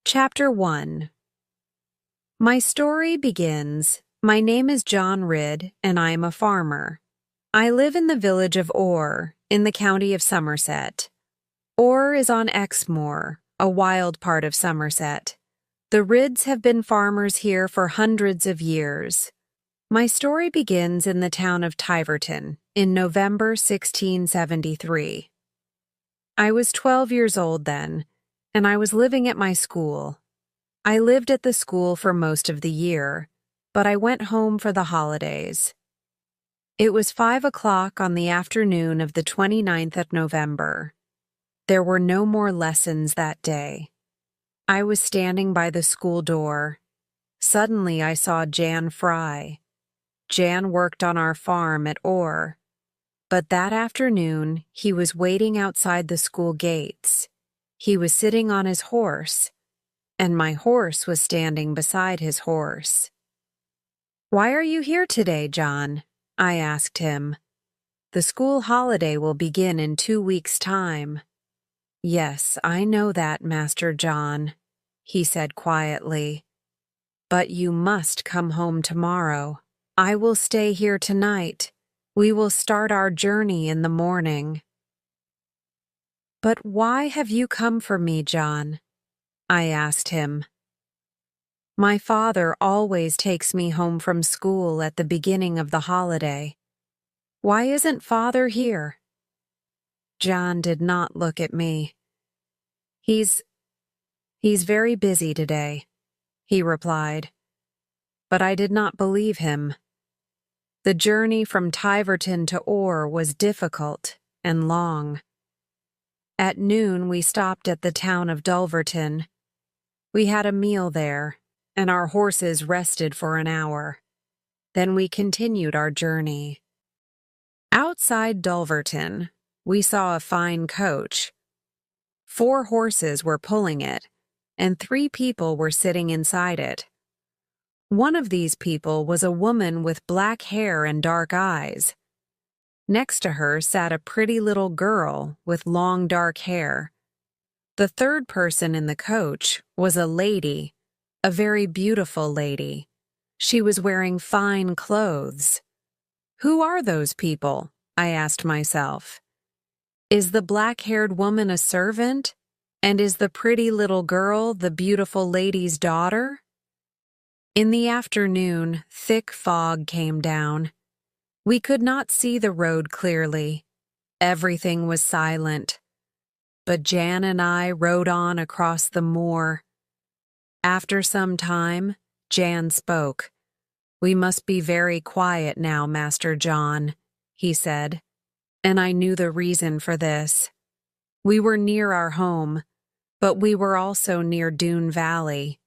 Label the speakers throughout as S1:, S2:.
S1: Chapter 1. My story begins, my name is John Ridd, and I am a farmer. I live in the village of Orr, in the county of Somerset. Orr is on Exmoor, a wild part of Somerset. The Ridds have been farmers here for hundreds of years. My story begins in the town of Tiverton, in November 1673. I was 12 years old then, and I was living at my school. I lived at the school for most of the year, but I went home for the holidays. It was 5 o'clock on the afternoon of the 29th of November. There were no more lessons that day. I was standing by the school door. Suddenly I saw Jan Fry. Jan worked on our farm at Orr, but that afternoon he was waiting outside the school gates. He was sitting on his horse, and my horse was standing beside his horse. "Why are you here today, John?" I asked him. "The school holiday will begin in 2 weeks' time." "Yes, I know that, Master John," he said quietly. "But you must come home tomorrow. I will stay here tonight. We will start our journey in the morning." "But why have you come for me, John?" I asked him. "My father always takes me home from school at the beginning of the holiday. Why isn't Father here?" John did not look at me. He's very busy today," he replied. But I did not believe him. The journey from Tiverton to Orr was difficult and long. At noon we stopped at the town of Dulverton. We had a meal there, and our horses rested for an hour. Then we continued our journey. Outside Dulverton, we saw a fine coach. 4 horses were pulling it, and 3 people were sitting inside it. One of these people was a woman with black hair and dark eyes. Next to her sat a pretty little girl with long dark hair. The third person in the coach was a lady, a very beautiful lady. She was wearing fine clothes. Who are those people? I asked myself. Is the black-haired woman a servant? And is the pretty little girl the beautiful lady's daughter? In the afternoon, thick fog came down. We could not see the road clearly. Everything was silent. But Jan and I rode on across the moor. After some time, Jan spoke. "We must be very quiet now, Master John," he said. And I knew the reason for this. We were near our home, but we were also near Dune Valley.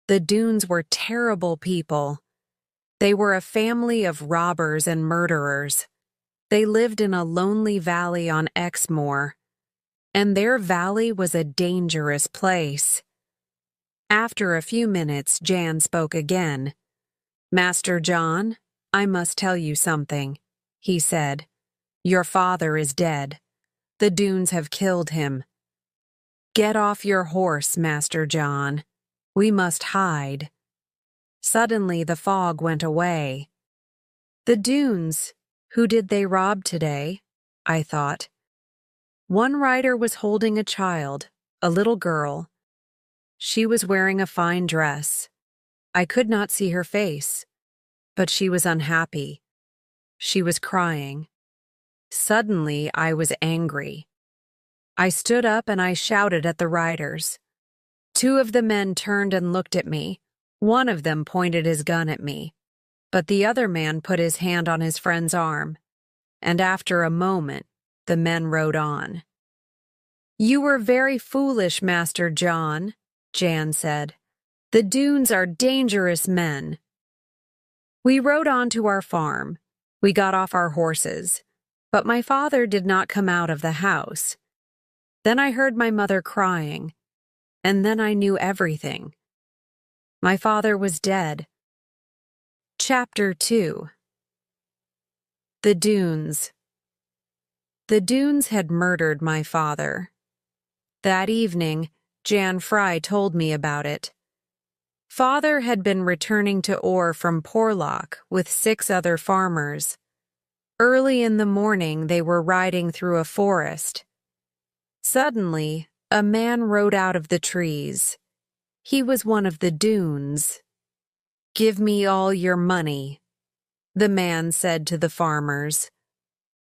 S1: The Dunes were terrible people. They were a family of robbers and murderers. They lived in a lonely valley on Exmoor, and their valley was a dangerous place. After a few minutes, Jan spoke again. "Master John, I must tell you something," he said. "Your father is dead. The Dunes have killed him. Get off your horse, Master John. We must hide." Suddenly the fog went away. "The Dunes, who did they rob today?" I thought. One rider was holding a child, a little girl. She was wearing a fine dress. I could not see her face, but she was unhappy. She was crying. Suddenly I was angry. I stood up and I shouted at the riders. 2 of the men turned and looked at me. One of them pointed his gun at me, but the other man put his hand on his friend's arm, and after a moment, the men rode on. "You were very foolish, Master John," Jan said. "The Dunes are dangerous men." We rode on to our farm. We got off our horses, but my father did not come out of the house. Then I heard my mother crying, and then I knew everything. My father was dead. Chapter 2. The Dunes. The Dunes had murdered my father. That evening, Jan Fry told me about it. Father had been returning to Orr from Porlock with 6 other farmers. Early in the morning, they were riding through a forest. Suddenly, a man rode out of the trees. He was one of the Doones. "Give me all your money," the man said to the farmers.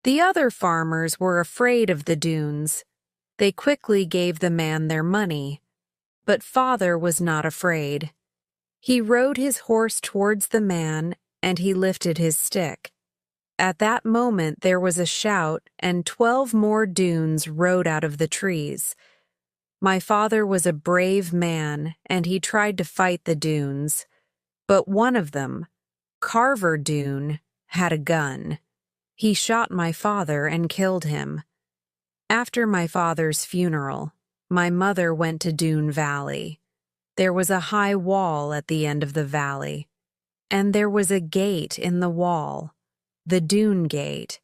S1: The other farmers were afraid of the Doones. They quickly gave the man their money, but Father was not afraid. He rode his horse towards the man, and he lifted his stick. At that moment there was a shout, and 12 more Doones rode out of the trees. My father was a brave man, and he tried to fight the Doones, but one of them, Carver Doone, had a gun. He shot my father and killed him. After my father's funeral, my mother went to Doone Valley. There was a high wall at the end of the valley, and there was a gate in the wall, the Doone Gate.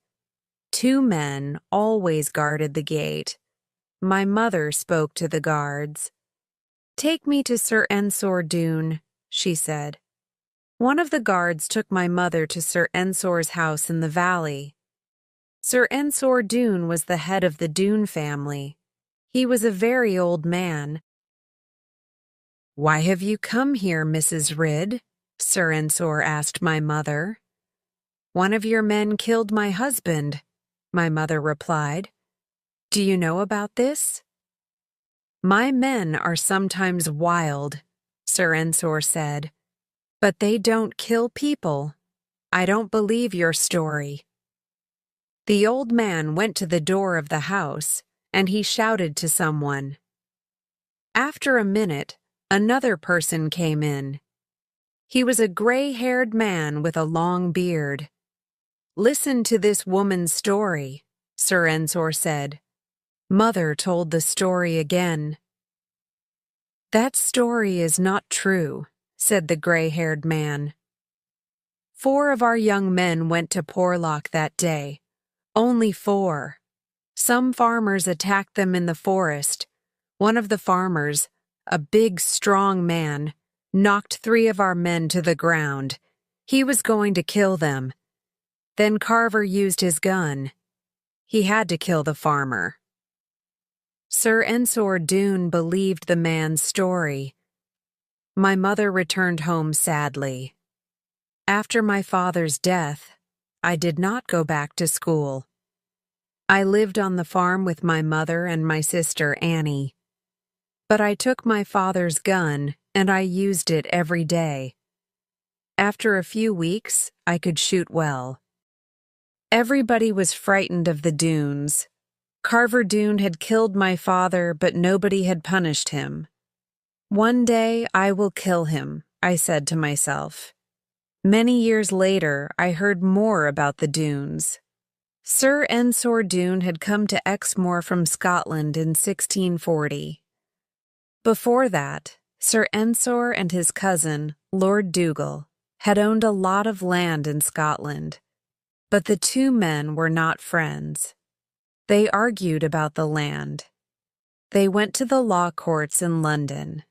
S1: 2 men always guarded the gate. My mother spoke to the guards. "Take me to Sir Ensor Doone," she said. One of the guards took my mother to Sir Ensor's house in the valley. Sir Ensor Doone was the head of the Doone family. He was a very old man. "Why have you come here, Mrs. Ridd?" Sir Ensor asked my mother. "One of your men killed my husband," my mother replied. "Do you know about this?" "My men are sometimes wild," Sir Ensor said, "but they don't kill people. I don't believe your story." The old man went to the door of the house, and he shouted to someone. After a minute, another person came in. He was a gray-haired man with a long beard. "Listen to this woman's story," Sir Ensor said. Mother told the story again. "That story is not true," said the gray-haired man. 4 of our young men went to Porlock that day. Only 4. Some farmers attacked them in the forest. One of the farmers, a big, strong man, knocked 3 of our men to the ground. He was going to kill them. Then Carver used his gun. He had to kill the farmer. Sir Ensor Doone believed the man's story. My mother returned home sadly. After my father's death, I did not go back to school. I lived on the farm with my mother and my sister Annie. But I took my father's gun and I used it every day. After a few weeks, I could shoot well. Everybody was frightened of the Doones. Carver Doone had killed my father, but nobody had punished him. One day I will kill him, I said to myself. Many years later, I heard more about the Doones. Sir Ensor Doone had come to Exmoor from Scotland in 1640. Before that, Sir Ensor and his cousin, Lord Dougal, had owned a lot of land in Scotland, but the 2 men were not friends. They argued about the land. They went to the law courts in London.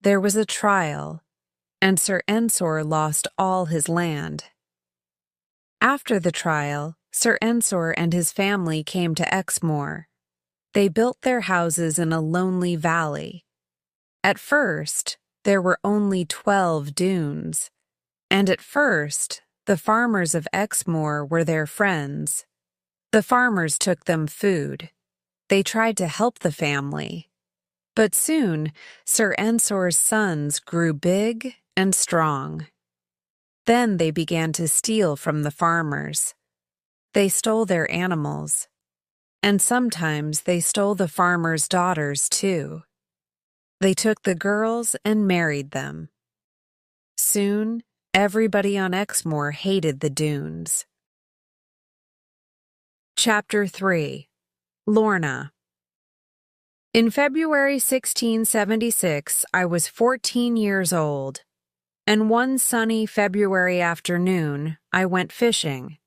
S1: There was a trial, and Sir Ensor lost all his land. After the trial, Sir Ensor and his family came to Exmoor. They built their houses in a lonely valley. At first, there were only 12 Doones, and at first, the farmers of Exmoor were their friends. The farmers took them food. They tried to help the family. But soon, Sir Ensor's sons grew big and strong. Then they began to steal from the farmers. They stole their animals, and sometimes they stole the farmers' daughters too. They took the girls and married them. Soon, everybody on Exmoor hated the Doones. Chapter 3. Lorna. In February 1676, I was 14 years old, and one sunny February afternoon, I went fishing.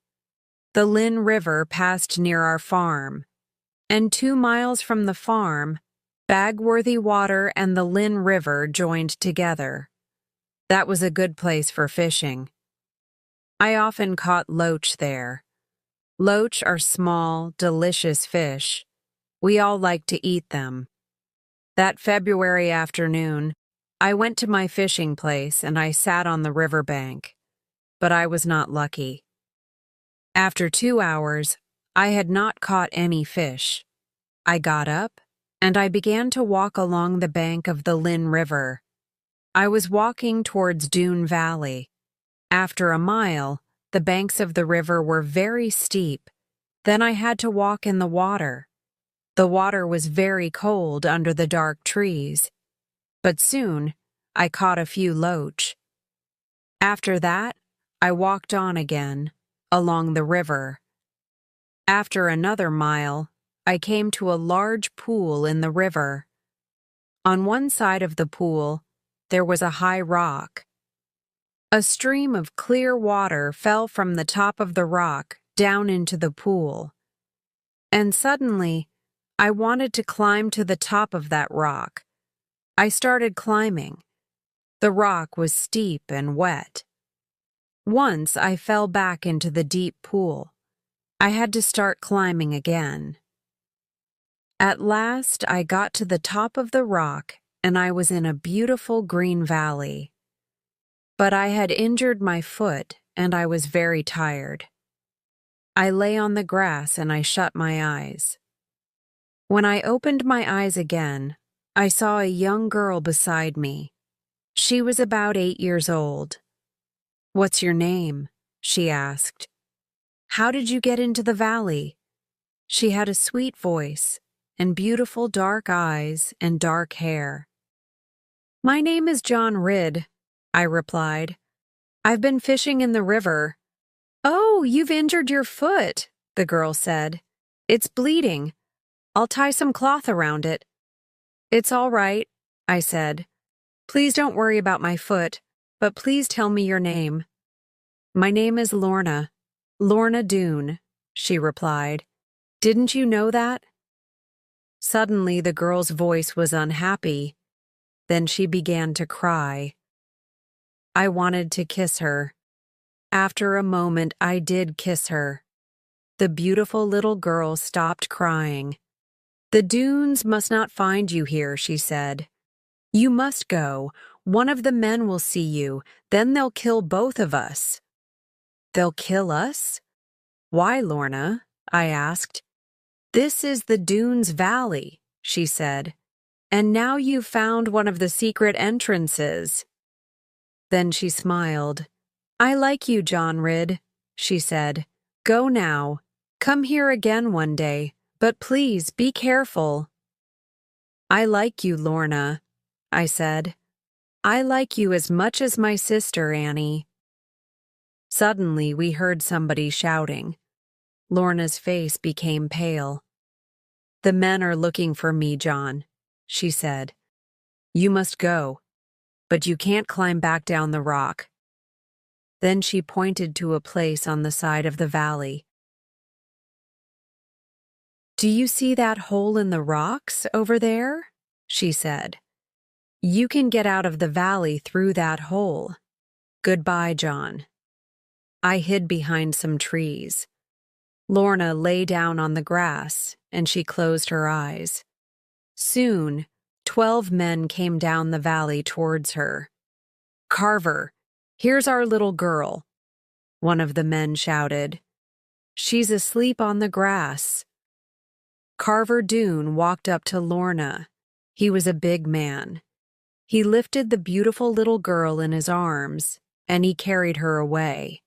S1: The Lynn River passed near our farm, and 2 miles from the farm, Bagworthy Water and the Lynn River joined together. That was a good place for fishing. I often caught loach there. Loach are small, delicious fish. We all like to eat them. That February afternoon, I went to my fishing place and I sat on the riverbank, but I was not lucky. After 2 hours, I had not caught any fish. I got up and I began to walk along the bank of the Lynn River. I was walking towards Dune Valley. After a mile, the banks of the river were very steep. Then I had to walk in the water. The water was very cold under the dark trees, but soon I caught a few loach. After that, I walked on again, along the river. After another mile, I came to a large pool in the river. On one side of the pool, there was a high rock. A stream of clear water fell from the top of the rock down into the pool. And suddenly, I wanted to climb to the top of that rock. I started climbing. The rock was steep and wet. Once I fell back into the deep pool. I had to start climbing again. At last, I got to the top of the rock and I was in a beautiful green valley. But I had injured my foot and I was very tired. I lay on the grass and I shut my eyes. When I opened my eyes again, I saw a young girl beside me. She was about 8 years old. "What's your name?" she asked. "How did you get into the valley?" She had a sweet voice and beautiful dark eyes and dark hair. "My name is John Ridd," I replied. "I've been fishing in the river." "Oh, you've injured your foot," the girl said. "It's bleeding. I'll tie some cloth around it." "It's all right," I said. "Please don't worry about my foot, but please tell me your name." "My name is Lorna. Lorna Doone," she replied. "Didn't you know that?" Suddenly the girl's voice was unhappy. Then she began to cry. I wanted to kiss her. After a moment, I did kiss her. The beautiful little girl stopped crying. "The Doones must not find you here," she said. "You must go. One of the men will see you. Then they'll kill both of us." "They'll kill us? Why, Lorna?" I asked. "This is the Doones Valley," she said. "And now you've found one of the secret entrances." Then she smiled. "I like you, John Ridd," she said. "Go now. Come here again one day, but please be careful." "I like you, Lorna," I said. "I like you as much as my sister, Annie." Suddenly we heard somebody shouting. Lorna's face became pale. "The men are looking for me, John," she said. "You must go, but you can't climb back down the rock." Then she pointed to a place on the side of the valley. "Do you see that hole in the rocks over there?" she said. "You can get out of the valley through that hole. Goodbye, John." I hid behind some trees. Lorna lay down on the grass, and she closed her eyes. Soon, 12 men came down the valley towards her. "Carver, here's our little girl," one of the men shouted. "She's asleep on the grass." Carver Doone walked up to Lorna. He was a big man. He lifted the beautiful little girl in his arms, and he carried her away.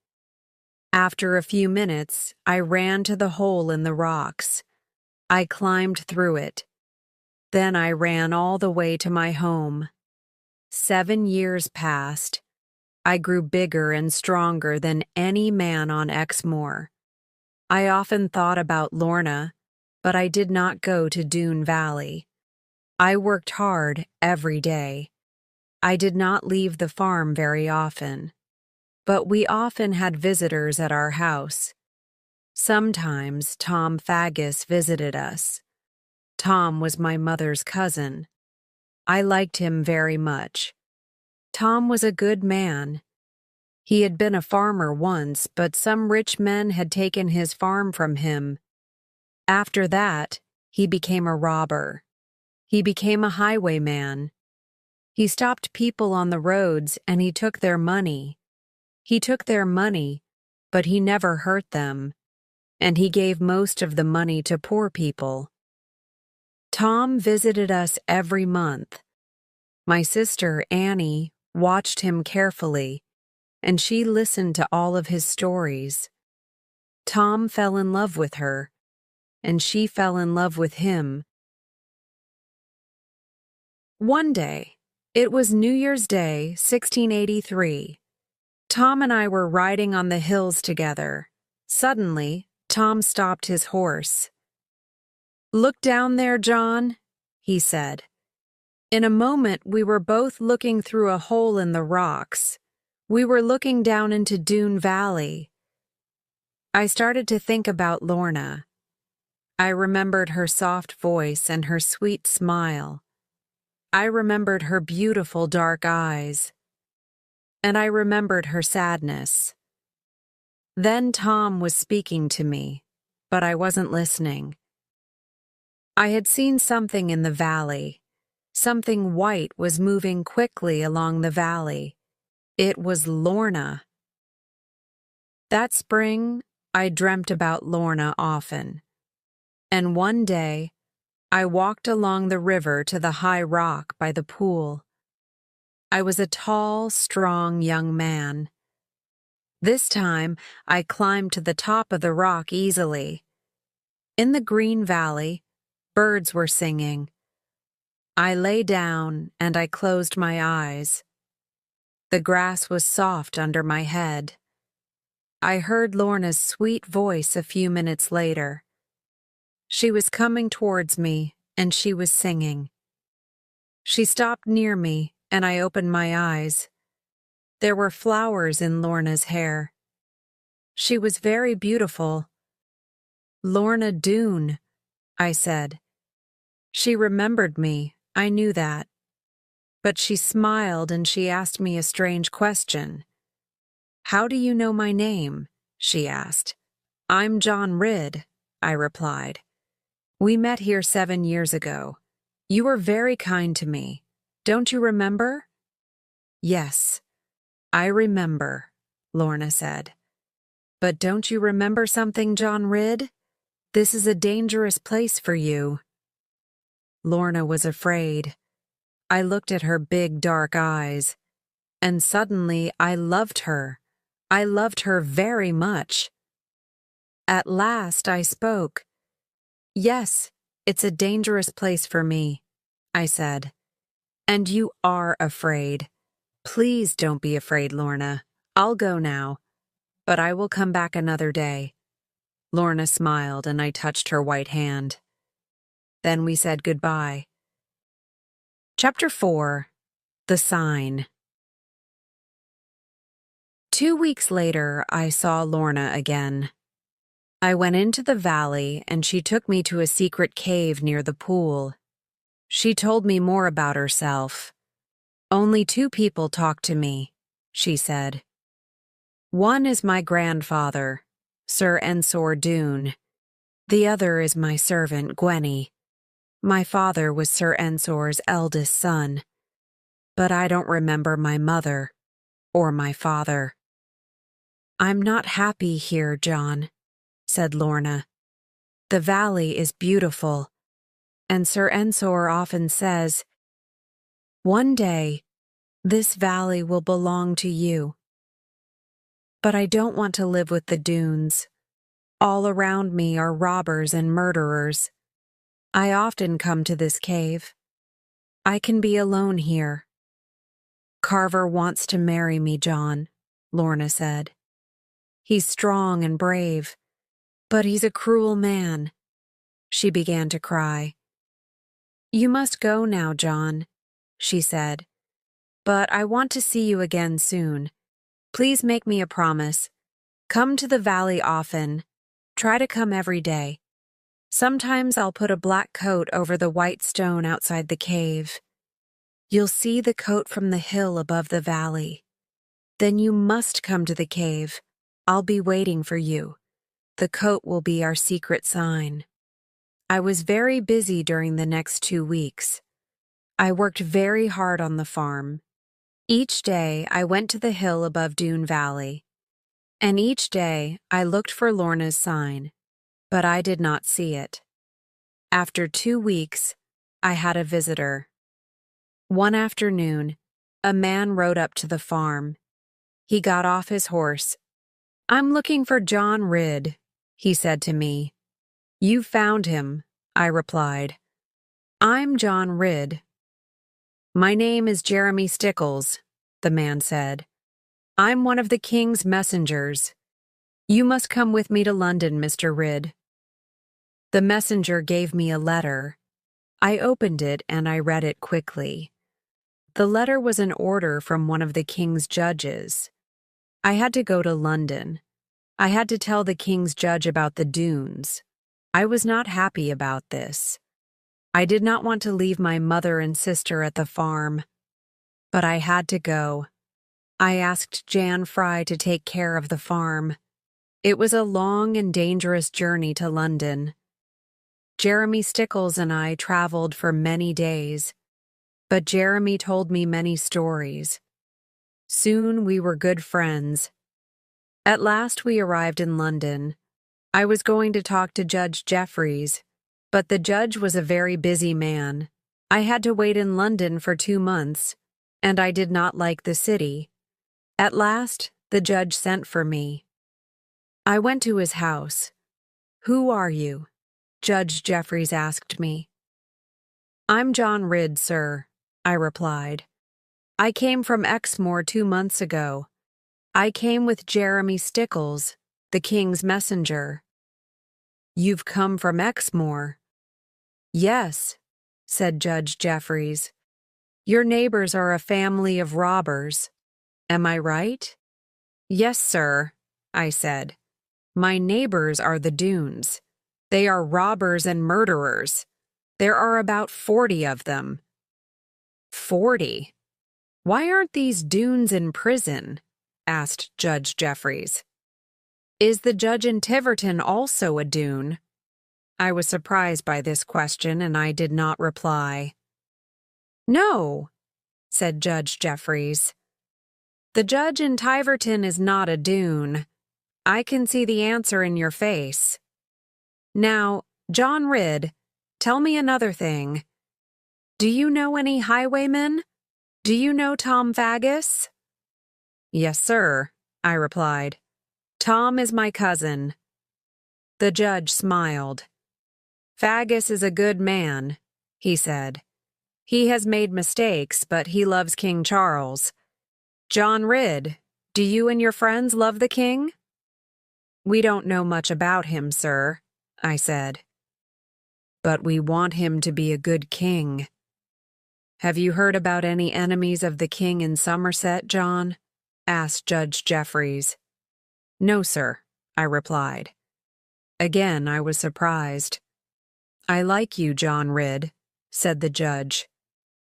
S1: After a few minutes, I ran to the hole in the rocks. I climbed through it. Then I ran all the way to my home. 7 years passed. I grew bigger and stronger than any man on Exmoor. I often thought about Lorna, but I did not go to Dune Valley. I worked hard every day. I did not leave the farm very often, but we often had visitors at our house. Sometimes Tom Faggus visited us. Tom was my mother's cousin. I liked him very much. Tom was a good man. He had been a farmer once, but some rich men had taken his farm from him. After that, he became a robber. He became a highwayman. He stopped people on the roads and he took their money. He took their money, but he never hurt them, and he gave most of the money to poor people. Tom visited us every month. My sister, Annie, watched him carefully, and she listened to all of his stories. Tom fell in love with her, and she fell in love with him. One day, it was New Year's Day, 1683. Tom and I were riding on the hills together. Suddenly, Tom stopped his horse. "Look down there, John," he said. In a moment, we were both looking through a hole in the rocks. We were looking down into Dune Valley. I started to think about Lorna. I remembered her soft voice and her sweet smile. I remembered her beautiful dark eyes. And I remembered her sadness. Then Tom was speaking to me, but I wasn't listening. I had seen something in the valley. Something white was moving quickly along the valley. It was Lorna. That spring, I dreamt about Lorna often. And one day, I walked along the river to the high rock by the pool. I was a tall, strong young man. This time, I climbed to the top of the rock easily. In the green valley, birds were singing. I lay down and I closed my eyes. The grass was soft under my head. I heard Lorna's sweet voice a few minutes later. She was coming towards me and she was singing. She stopped near me and I opened my eyes. There were flowers in Lorna's hair. She was very beautiful. "Lorna Doone," I said. She remembered me, I knew that. But she smiled and she asked me a strange question. "How do you know my name?" she asked. "I'm John Ridd," I replied. "We met here 7 years ago. You were very kind to me. Don't you remember?" "Yes, I remember," Lorna said. "But don't you remember something, John Ridd? This is a dangerous place for you." Lorna was afraid. I looked at her big dark eyes, and suddenly I loved her. I loved her very much. At last I spoke. "Yes, it's a dangerous place for me," I said. "And you are afraid. Please don't be afraid, Lorna. I'll go now, but I will come back another day." Lorna smiled and I touched her white hand. Then we said goodbye. Chapter 4. The Sign. 2 weeks later, I saw Lorna again. I went into the valley and she took me to a secret cave near the pool. She told me more about herself. "Only 2 people talk to me," she said. "One is my grandfather, Sir Ensor Doone. The other is my servant, Gwenny. My father was Sir Ensor's eldest son, but I don't remember my mother or my father." "I'm not happy here, John," said Lorna. "The valley is beautiful, and Sir Ensor often says, 'One day, this valley will belong to you.' But I don't want to live with the Doones. All around me are robbers and murderers. I often come to this cave. I can be alone here." "Carver wants to marry me, John," Lorna said. "He's strong and brave, but he's a cruel man." She began to cry. "You must go now, John," she said. "But I want to see you again soon. Please make me a promise. Come to the valley often. Try to come every day. Sometimes I'll put a black coat over the white stone outside the cave. You'll see the coat from the hill above the valley. Then you must come to the cave. I'll be waiting for you. The coat will be our secret sign." I was very busy during the next 2 weeks. I worked very hard on the farm. Each day I went to the hill above Dune Valley, and each day I looked for Lorna's sign, but I did not see it. After 2 weeks, I had a visitor. One afternoon, a man rode up to the farm. He got off his horse. "I'm looking for John Ridd," he said to me. "You found him," I replied. "I'm John Ridd." "My name is Jeremy Stickles," the man said. "I'm one of the king's messengers. You must come with me to London, Mr. Ridd." The messenger gave me a letter. I opened it and I read it quickly. The letter was an order from one of the king's judges. I had to go to London. I had to tell the king's judge about the dunes. I was not happy about this. I did not want to leave my mother and sister at the farm, but I had to go. I asked Jan Fry to take care of the farm. It was a long and dangerous journey to London. Jeremy Stickles and I traveled for many days, but Jeremy told me many stories. Soon we were good friends. At last we arrived in London. I was going to talk to Judge Jeffreys, but the judge was a very busy man. I had to wait in London for 2 months, and I did not like the city. At last, the judge sent for me. I went to his house. "Who are you?" Judge Jeffreys asked me. "I'm John Ridd, sir," I replied. "I came from Exmoor 2 months ago. I came with Jeremy Stickles, the king's messenger." "You've come from Exmoor?" "Yes," said Judge Jeffreys. "Your neighbors are a family of robbers. Am I right?" "Yes, sir," I said. "My neighbors are the Dunes. They are robbers and murderers. There are about 40 of them." 40? "Why aren't these Dunes in prison?" asked Judge Jeffreys. "Is the judge in Tiverton also a Dune?" I was surprised by this question and I did not reply. "No," said Judge Jeffreys. "The judge in Tiverton is not a Dune. I can see the answer in your face. Now, John Ridd, tell me another thing. Do you know any highwaymen? Do you know Tom Faggus?" "Yes, sir," I replied. "Tom is my cousin." The judge smiled. "Faggus is a good man," he said. "He has made mistakes, but he loves King Charles. John Ridd, do you and your friends love the king?" "We don't know much about him, sir," I said. "But we want him to be a good king." "Have you heard about any enemies of the king in Somerset, John?" asked Judge Jeffreys. "No, sir," I replied. Again, I was surprised. "I like you, John Ridd," said the judge.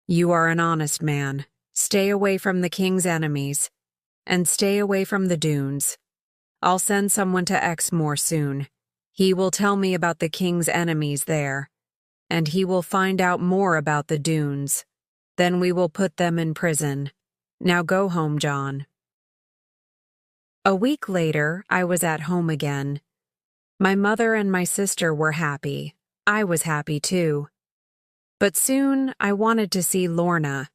S1: "You are an honest man. Stay away from the king's enemies, and stay away from the dunes. I'll send someone to Exmoor soon. He will tell me about the king's enemies there, and he will find out more about the dunes. Then we will put them in prison. Now go home, John." A week later, I was at home again. My mother and my sister were happy. I was happy too. But soon I wanted to see Lorna.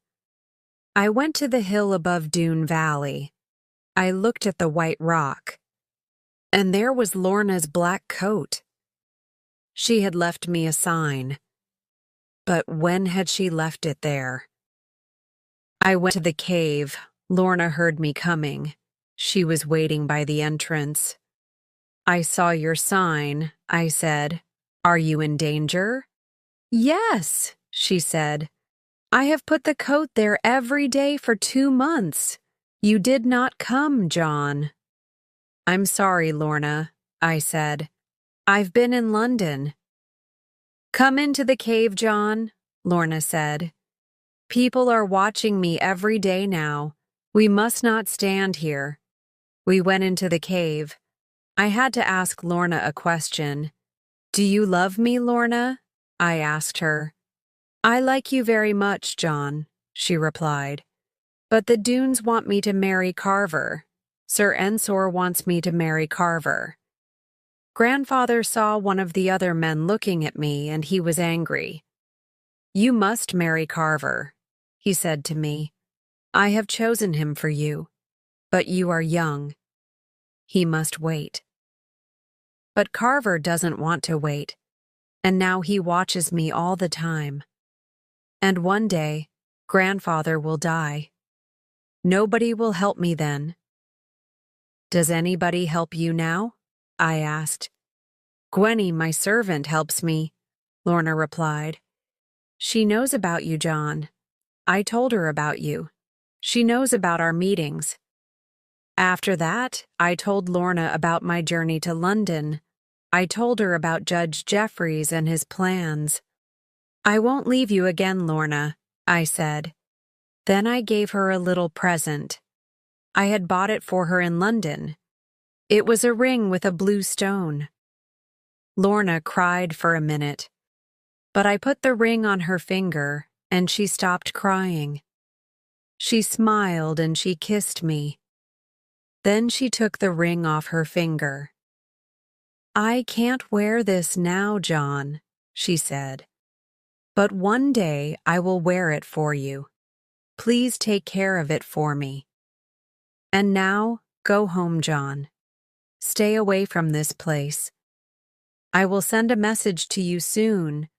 S1: I went to the hill above Dune Valley. I looked at the white rock, and there was Lorna's black coat. She had left me a sign. But when had she left it there? I went to the cave. Lorna heard me coming. She was waiting by the entrance. "I saw your sign," I said. "Are you in danger?" "Yes," she said. "I have put the coat there every day for 2 months. You did not come, John." "I'm sorry, Lorna," I said. "I've been in London. Come into the cave, John, Lorna said. People are watching me every day now. We must not stand here. We went into the cave. I had to ask Lorna a question. Do you love me, Lorna? I asked her. I like you very much, John, she replied. But the Dunes want me to marry Carver. Sir Ensor wants me to marry Carver. Grandfather saw one of the other men looking at me, and he was angry. You must marry Carver, he said to me. I have chosen him for you, but you are young. He must wait. But Carver doesn't want to wait, and now he watches me all the time. And one day, Grandfather will die. Nobody will help me then. Does anybody help you now? I asked. Gwenny, my servant, helps me, Lorna replied. She knows about you, John. I told her about you. She knows about our meetings. After that, I told Lorna about my journey to London. I told her about Judge Jeffreys and his plans. I won't leave you again, Lorna, I said. Then I gave her a little present. I had bought it for her in London. It was a ring with a blue stone. Lorna cried for a minute, but I put the ring on her finger, and she stopped crying. She smiled and she kissed me. Then she took the ring off her finger. I can't wear this now, John, she said. But one day I will wear it for you. Please take care of it for me. And now, go home, John. Stay away from this place. I will send a message to you soon.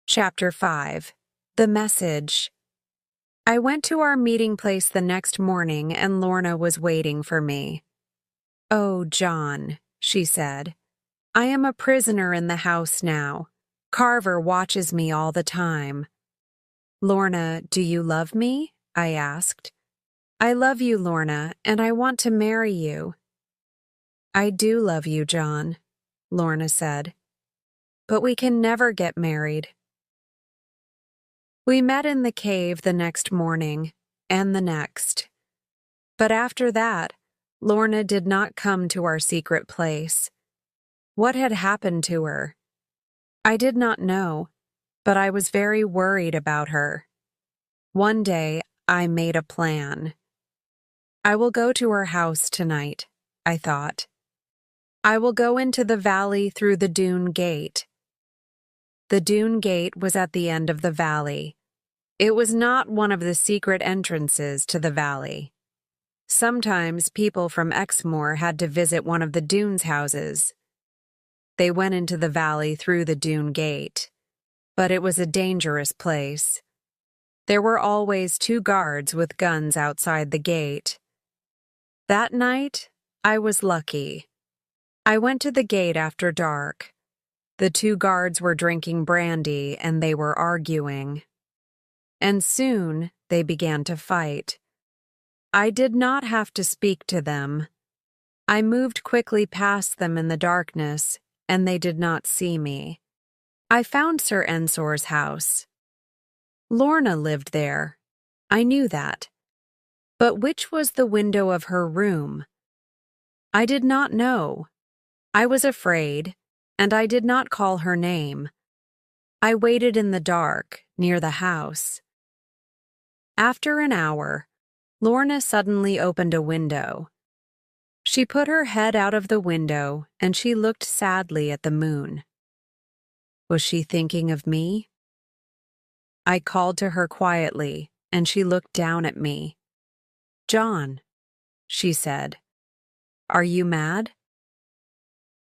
S1: Chapter 5. The Message. I went to our meeting place the next morning, and Lorna was waiting for me. Oh, John, she said. I am a prisoner in the house now. Carver watches me all the time. Lorna, do you love me? I asked. I love you, Lorna, and I want to marry you. I do love you, John, Lorna said. But we can never get married. We met in the cave the next morning, and the next. But after that, Lorna did not come to our secret place. What had happened to her? I did not know, but I was very worried about her. One day, I made a plan. I will go to her house tonight, I thought. I will go into the valley through the Dune Gate. The Dune Gate was at the end of the valley. It was not one of the secret entrances to the valley. Sometimes people from Exmoor had to visit one of the Dunes houses. They went into the valley through the Dune Gate, but it was a dangerous place. There were always 2 guards with guns outside the gate. That night, I was lucky. I went to the gate after dark. The 2 guards were drinking brandy and they were arguing. And soon they began to fight. I did not have to speak to them. I moved quickly past them in the darkness, and they did not see me. I found Sir Ensor's house. Lorna lived there. I knew that. But which was the window of her room? I did not know. I was afraid, and I did not call her name. I waited in the dark, near the house. After an hour, Lorna suddenly opened a window. She put her head out of the window, and she looked sadly at the moon. Was she thinking of me? I called to her quietly, and she looked down at me. John, she said, are you mad?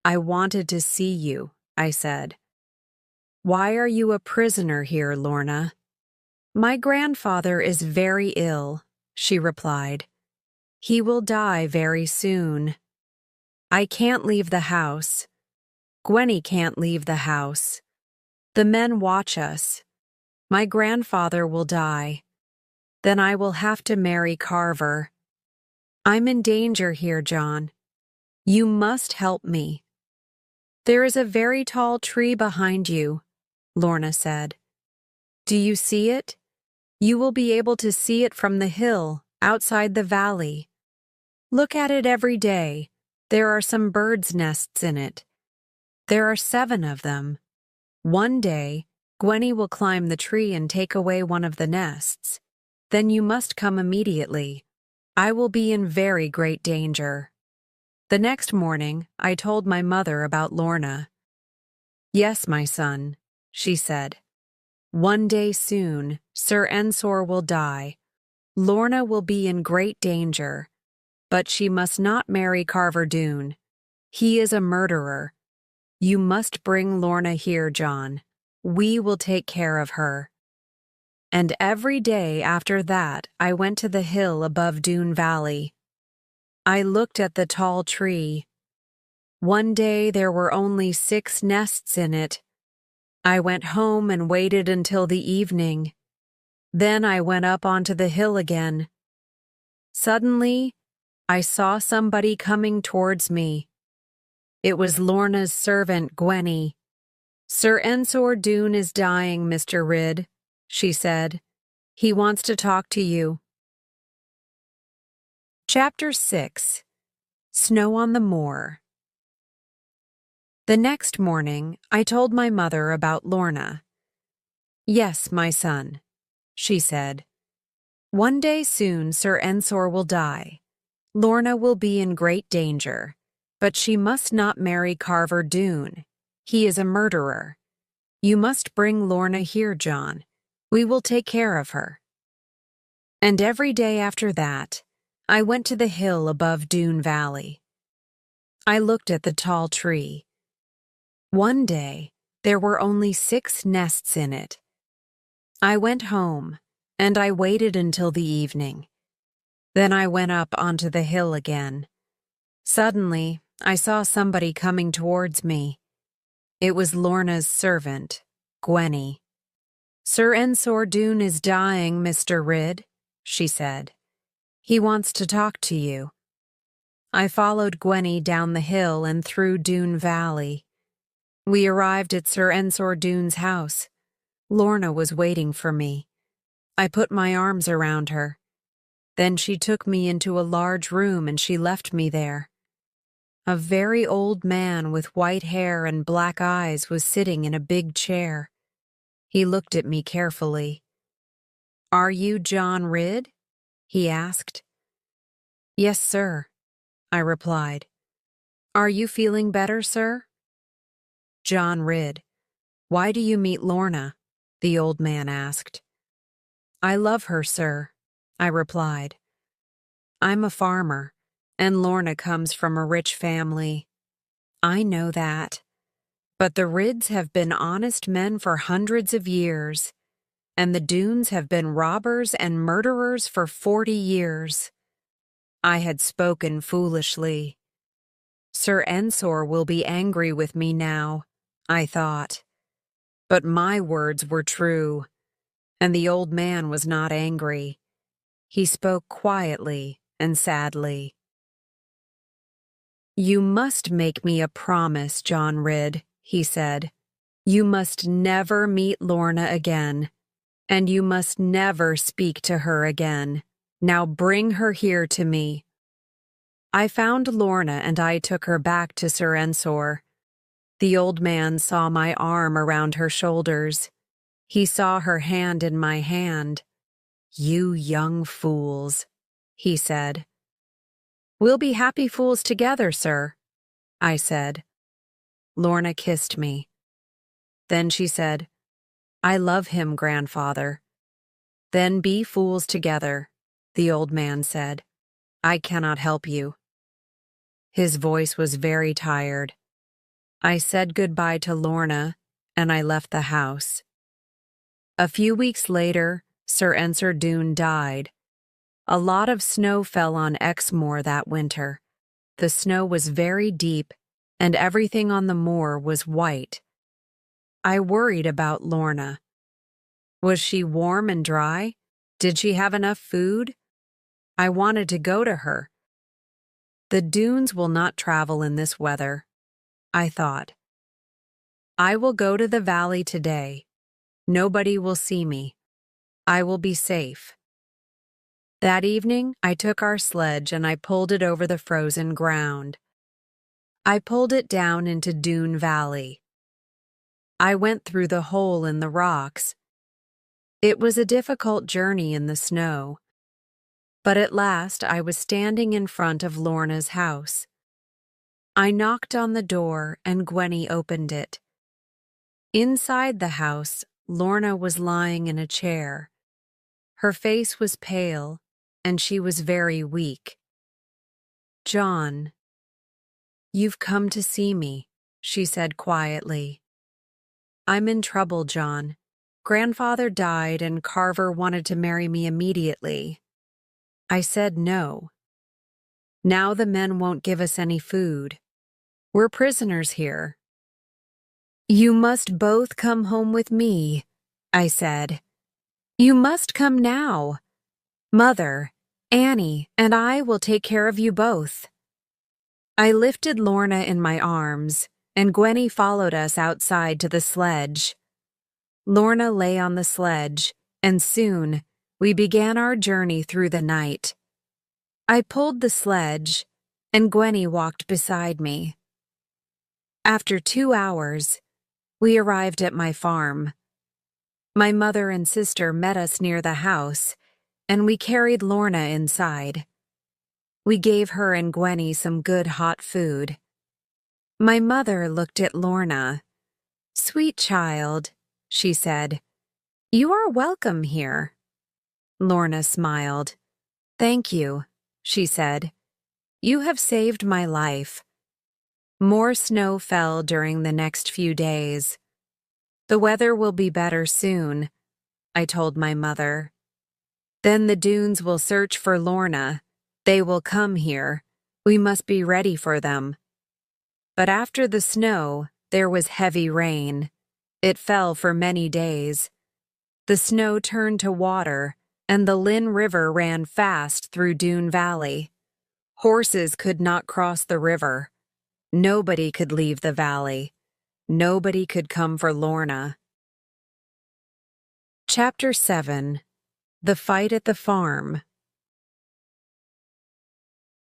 S1: I wanted to see you, I said. Why are you a prisoner here, Lorna? My grandfather is very ill, she replied. He will die very soon. I can't leave the house. Gwenny can't leave the house. The men watch us. My grandfather will die. Then I will have to marry Carver. I'm in danger here, John. You must help me. There is a very tall tree behind you, Lorna said. Do you see it? You will be able to see it from the hill outside the valley. Look at it every day. There are some birds' nests in it. There are 7 of them. One day, Gwenny will climb the tree and take away one of the nests. Then you must come immediately. I will be in very great danger. The next morning, I told my mother about Lorna. Yes, my son, she said. One day soon, Sir Ensor will die. Lorna will be in great danger. But she must not marry Carver Doone. He is a murderer. You must bring Lorna here, John. We will take care of her. And every day after that, I went to the hill above Doone Valley. I looked at the tall tree. One day there were only 6 nests in it. I went home and waited until the evening. Then I went up onto the hill again. Suddenly, I saw somebody coming towards me. It was Lorna's servant, Gwenny. Sir Ensor Doone is dying, Mr. Ridd, she said. He wants to talk to you. Chapter 6. Snow on the Moor. The next morning, I told my mother about Lorna. Yes, my son, she said. One day soon Sir Ensor will die. Lorna will be in great danger, but she must not marry Carver Doone. He is a murderer. You must bring Lorna here, John. We will take care of her. And every day after that, I went to the hill above Doone Valley. I looked at the tall tree. One day, there were only 6 nests in it. I went home, and I waited until the evening. Then I went up onto the hill again. Suddenly, I saw somebody coming towards me. It was Lorna's servant, Gwenny. Sir Ensor Doone is dying, Mr. Ridd, she said. He wants to talk to you. I followed Gwenny down the hill and through Doone Valley. We arrived at Sir Ensor Doone's house. Lorna was waiting for me. I put my arms around her. Then she took me into a large room and she left me there. A very old man with white hair and black eyes was sitting in a big chair. He looked at me carefully. Are you John Ridd? He asked. Yes, sir, I replied. Are you feeling better, sir? John Ridd. Why do you meet Lorna? The old man asked. I love her, sir, I replied. I'm a farmer, and Lorna comes from a rich family. I know that. But the Ridds have been honest men for hundreds of years, and the Doones have been robbers and murderers for 40 years. I had spoken foolishly. Sir Ensor will be angry with me now, I thought. But my words were true, and the old man was not angry. He spoke quietly and sadly. You must make me a promise, John Ridd, he said. You must never meet Lorna again, and you must never speak to her again. Now bring her here to me. I found Lorna and I took her back to Sir Ensor. The old man saw my arm around her shoulders. He saw her hand in my hand. You young fools, he said. We'll be happy fools together, sir, I said. Lorna kissed me. Then she said, I love him, grandfather. Then be fools together, the old man said. I cannot help you. His voice was very tired. I said goodbye to Lorna, and I left the house. A few weeks later, Sir Ensor Doone died. A lot of snow fell on Exmoor that winter. The snow was very deep, and everything on the moor was white. I worried about Lorna. Was she warm and dry? Did she have enough food? I wanted to go to her. The Doones will not travel in this weather, I thought. I will go to the valley today. Nobody will see me. I will be safe. That evening, I took our sledge and I pulled it over the frozen ground. I pulled it down into Dune Valley. I went through the hole in the rocks. It was a difficult journey in the snow, but at last I was standing in front of Lorna's house. I knocked on the door and Gwenny opened it. Inside the house, Lorna was lying in a chair. Her face was pale, and she was very weak. "John, you've come to see me," she said quietly. "I'm in trouble, John. Grandfather died and Carver wanted to marry me immediately. I said no. Now the men won't give us any food. We're prisoners here." "You must both come home with me," I said. "You must come now. Mother, Annie, and I will take care of you both." I lifted Lorna in my arms, and Gwenny followed us outside to the sledge. Lorna lay on the sledge, and soon we began our journey through the night. I pulled the sledge, and Gwenny walked beside me. After 2 hours, we arrived at my farm. My mother and sister met us near the house, and we carried Lorna inside. We gave her and Gwenny some good hot food. My mother looked at Lorna. "Sweet child," she said, "you are welcome here." Lorna smiled. "Thank you," she said. "You have saved my life." More snow fell during the next few days. "The weather will be better soon," I told my mother. "Then the dunes will search for Lorna. They will come here. We must be ready for them." But after the snow, there was heavy rain. It fell for many days. The snow turned to water, and the Lynn River ran fast through Dune Valley. Horses could not cross the river. Nobody could leave the valley. Nobody could come for Lorna. Chapter 7. The Fight at the Farm.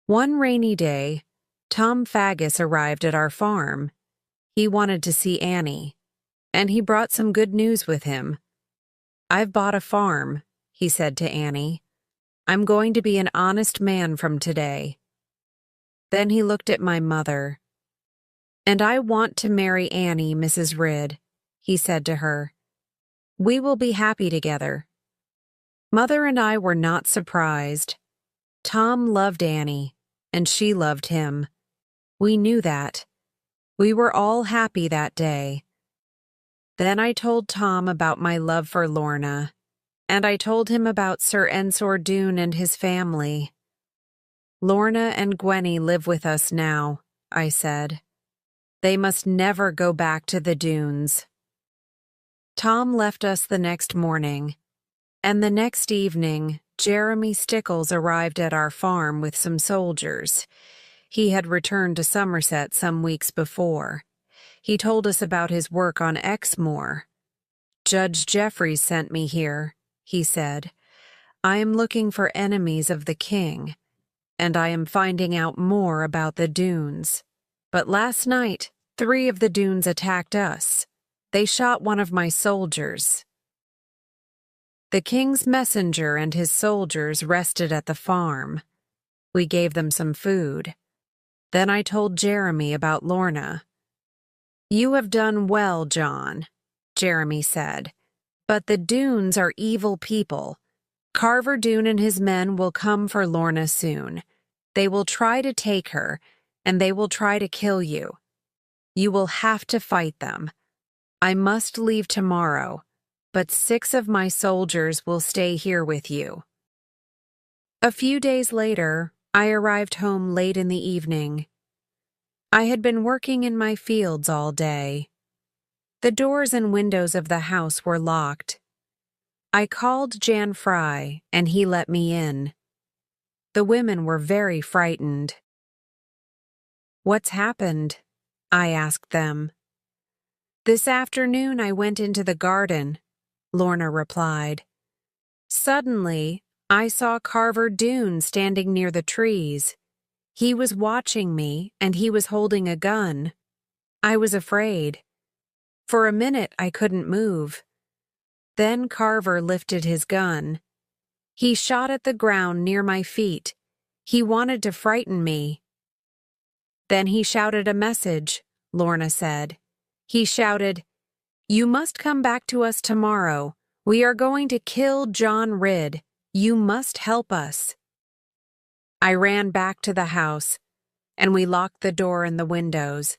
S1: One rainy day, Tom Faggus arrived at our farm. He wanted to see Annie, and he brought some good news with him. "I've bought a farm," he said to Annie. "I'm going to be an honest man from today." Then he looked at my mother. "And I want to marry Annie, Mrs. Ridd," he said to her. "We will be happy together." Mother and I were not surprised. Tom loved Annie, and she loved him. We knew that. We were all happy that day. Then I told Tom about my love for Lorna, and I told him about Sir Ensor Doone and his family. "Lorna and Gwenny live with us now," I said. "They must never go back to the dunes." Tom left us the next morning, and the next evening, Jeremy Stickles arrived at our farm with some soldiers. He had returned to Somerset some weeks before. He told us about his work on Exmoor. "Judge Jeffreys sent me here," he said. "I am looking for enemies of the king, and I am finding out more about the dunes. But last night, 3 of the dunes attacked us. They shot one of my soldiers." The king's messenger and his soldiers rested at the farm. We gave them some food. Then I told Jeremy about Lorna. "You have done well, John," Jeremy said. "But the Dunes are evil people. Carver Doone and his men will come for Lorna soon. They will try to take her, and they will try to kill you. You will have to fight them. I must leave tomorrow, but 6 of my soldiers will stay here with you." A few days later, I arrived home late in the evening. I had been working in my fields all day. The doors and windows of the house were locked. I called Jan Fry, and he let me in. The women were very frightened. "What's happened?" I asked them. This afternoon I went into the garden, Lorna replied. Suddenly, I saw Carver Doone standing near the trees. He was watching me, and he was holding a gun. I was afraid. For a minute, I couldn't move. Then Carver lifted his gun. He shot at the ground near my feet. He wanted to frighten me. Then he shouted a message, Lorna said. He shouted, "You must come back to us tomorrow. We are going to kill John Ridd. You must help us." I ran back to the house, and we locked the door and the windows.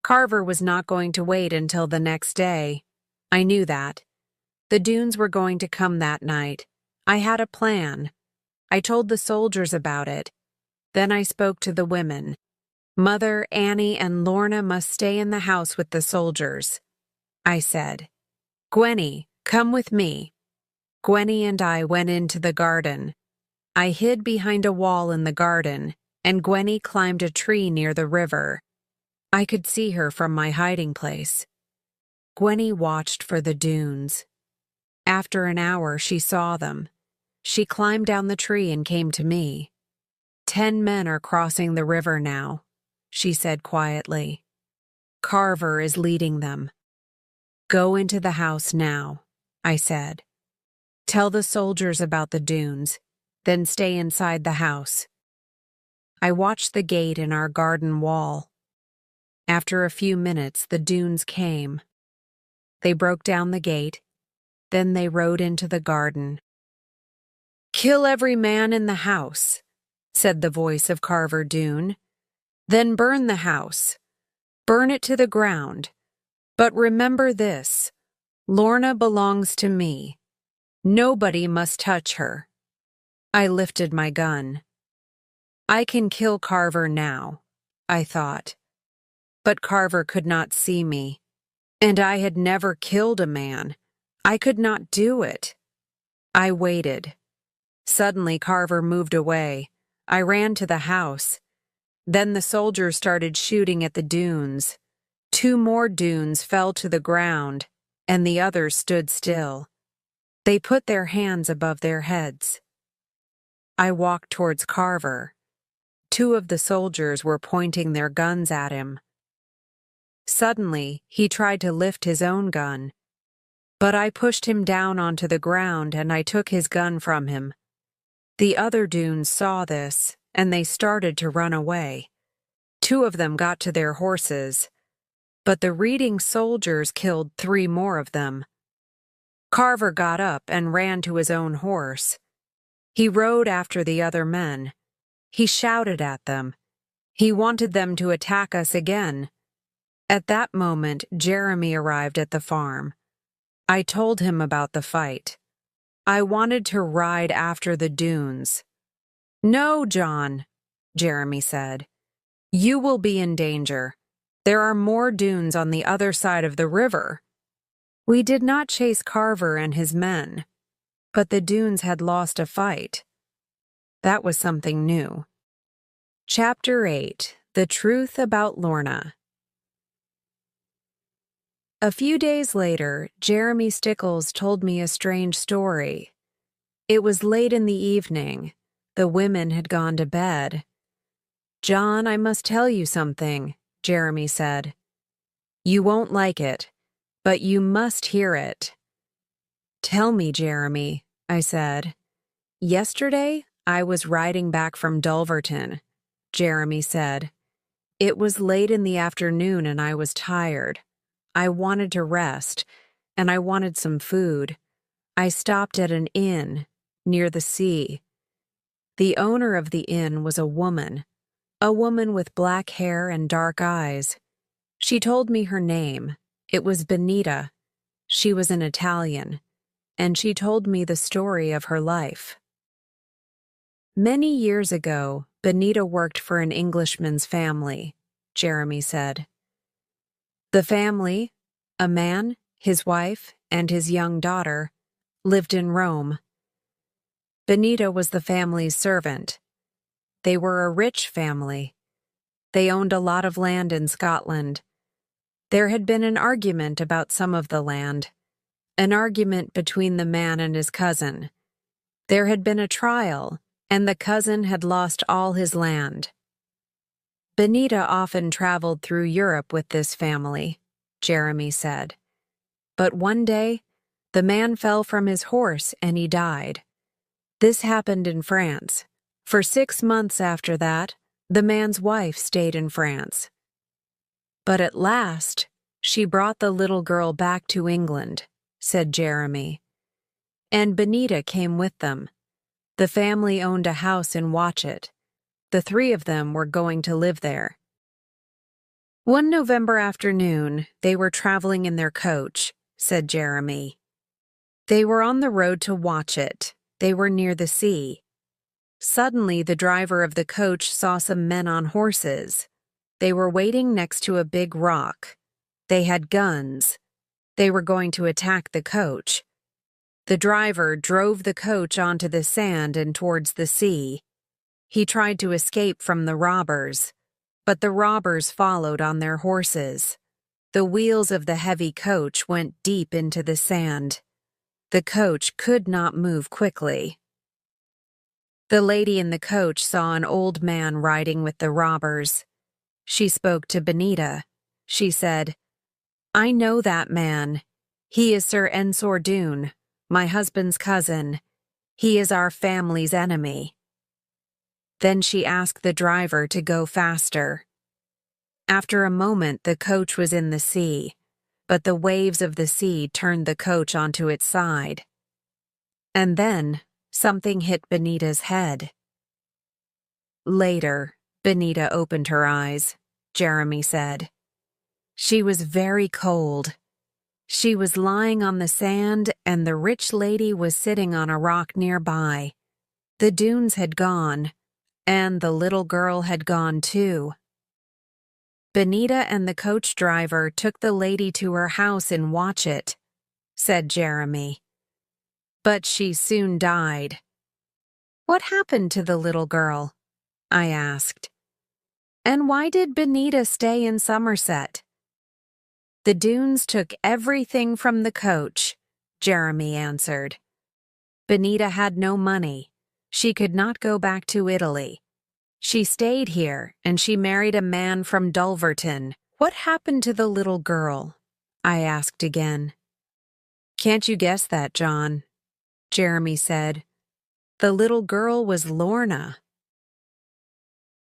S1: Carver was not going to wait until the next day. I knew that. The Doones were going to come that night. I had a plan. I told the soldiers about it. Then I spoke to the women. Mother, Annie, and Lorna must stay in the house with the soldiers. I said, "Gwenny, come with me." Gwenny and I went into the garden. I hid behind a wall in the garden, and Gwenny climbed a tree near the river. I could see her from my hiding place. Gwenny watched for the Doones. After an hour, she saw them. She climbed down the tree and came to me. 10 men are crossing the river now, she said quietly. Carver is leading them. Go into the house now, I said. Tell the soldiers about the Doones, then stay inside the house. I watched the gate in our garden wall. After a few minutes, the Doones came. They broke down the gate, then they rode into the garden. "Kill every man in the house," said the voice of Carver Doone. "Then burn the house. Burn it to the ground. But remember this, Lorna belongs to me. Nobody must touch her." I lifted my gun. I can kill Carver now, I thought. But Carver could not see me, and I had never killed a man. I could not do it. I waited. Suddenly Carver moved away. I ran to the house. Then the soldiers started shooting at the Doones. 2 more Doones fell to the ground, and the others stood still. They put their hands above their heads. I walked towards Carver. 2 of the soldiers were pointing their guns at him. Suddenly, he tried to lift his own gun. But I pushed him down onto the ground and I took his gun from him. The other Doones saw this, and they started to run away. 2 of them got to their horses, but the reading soldiers killed 3 more of them. Carver got up and ran to his own horse. He rode after the other men. He shouted at them. He wanted them to attack us again. At that moment, Jeremy arrived at the farm. I told him about the fight. I wanted to ride after the Doones. "No, John," Jeremy said. "You will be in danger. There are more Doones on the other side of the river." We did not chase Carver and his men, but the Doones had lost a fight. That was something new. Chapter 8: The Truth About Lorna. A few days later, Jeremy Stickles told me a strange story. It was late in the evening. The women had gone to bed. "John, I must tell you something," Jeremy said. "You won't like it, but you must hear it." "Tell me, Jeremy," I said. "Yesterday, I was riding back from Dulverton," Jeremy said. "It was late in the afternoon and I was tired. I wanted to rest, and I wanted some food. I stopped at an inn near the sea. The owner of the inn was a woman with black hair and dark eyes. She told me her name. It was Benita. She was an Italian, and she told me the story of her life. Many years ago, Benita worked for an Englishman's family," Jeremy said. The family, a man, his wife, and his young daughter, lived in Rome. Benita was the family's servant. They were a rich family. They owned a lot of land in Scotland. There had been an argument about some of the land, an argument between the man and his cousin. There had been a trial, and the cousin had lost all his land. Benita often traveled through Europe with this family, Jeremy said. But one day, the man fell from his horse and he died. This happened in France. For 6 months after that, the man's wife stayed in France. But at last, she brought the little girl back to England, said Jeremy. And Benita came with them. The family owned a house in Watchet. The 3 of them were going to live there. One November afternoon, they were traveling in their coach, said Jeremy. They were on the road to Watchet. They were near the sea. Suddenly, the driver of the coach saw some men on horses. They were waiting next to a big rock. They had guns. They were going to attack the coach. The driver drove the coach onto the sand and towards the sea. He tried to escape from the robbers, but the robbers followed on their horses. The wheels of the heavy coach went deep into the sand. The coach could not move quickly. The lady in the coach saw an old man riding with the robbers. She spoke to Benita. She said, "I know that man. He is Sir Ensor Doone, my husband's cousin. He is our family's enemy." Then she asked the driver to go faster. After a moment, the coach was in the sea, but the waves of the sea turned the coach onto its side. And then, something hit Benita's head. Later, Benita opened her eyes, Jeremy said. She was very cold. She was lying on the sand, and the rich lady was sitting on a rock nearby. The Doones had gone, and the little girl had gone too. Benita and the coach driver took the lady to her house in Watchet, said Jeremy. But she soon died. What happened to the little girl? I asked. And why did Benita stay in Somerset? The Doones took everything from the coach, Jeremy answered. Benita had no money. She could not go back to Italy. She stayed here, and she married a man from Dulverton. What happened to the little girl? I asked again. Can't you guess that, John? Jeremy said. The little girl was Lorna.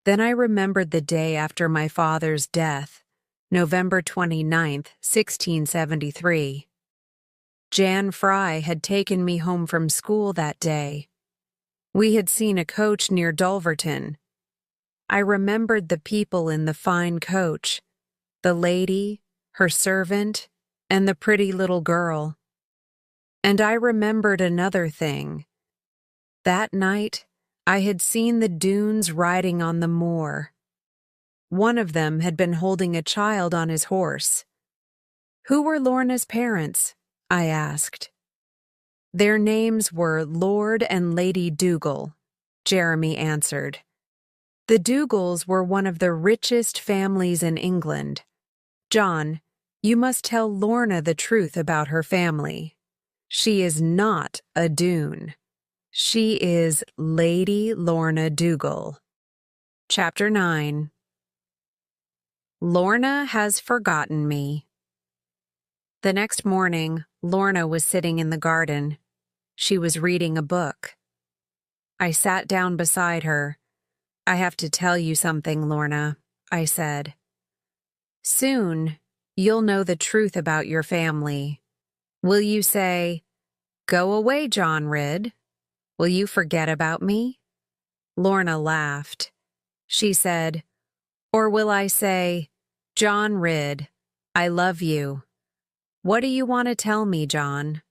S1: Then I remembered the day after my father's death, November 29th, 1673. Jan Fry had taken me home from school that day. We had seen a coach near Dulverton. I remembered the people in the fine coach, the lady, her servant, and the pretty little girl. And I remembered another thing. That night, I had seen the Doones riding on the moor. One of them had been holding a child on his horse. Who were Lorna's parents? I asked. Their names were Lord and Lady Dougal, Jeremy answered. The Dougals were one of the richest families in England. John, you must tell Lorna the truth about her family. She is not a Doone. She is Lady Lorna Dougal. Chapter 9. Lorna has forgotten me. The next morning, Lorna was sitting in the garden. She was reading a book. I sat down beside her. I have to tell you something, Lorna, I said. Soon, you'll know the truth about your family. Will you say, "Go away, John Ridd"? Will you forget about me? Lorna laughed. She said, or will I say, "John Ridd, I love you"? What do you want to tell me, John?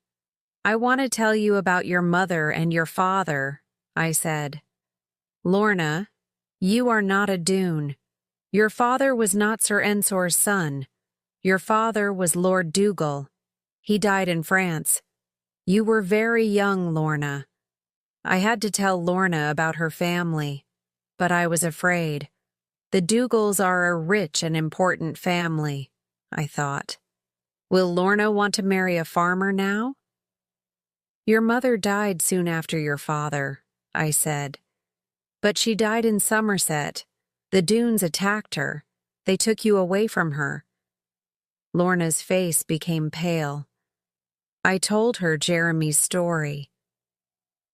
S1: I want to tell you about your mother and your father, I said. Lorna, you are not a Doone. Your father was not Sir Ensor's son. Your father was Lord Dougal. He died in France. You were very young, Lorna. I had to tell Lorna about her family, but I was afraid. The Dougals are a rich and important family. I thought. Will Lorna want to marry a farmer now? Your mother died soon after your father, I said. But she died in Somerset. The Dunes attacked her. They took you away from her. Lorna's face became pale. I told her Jeremy's story.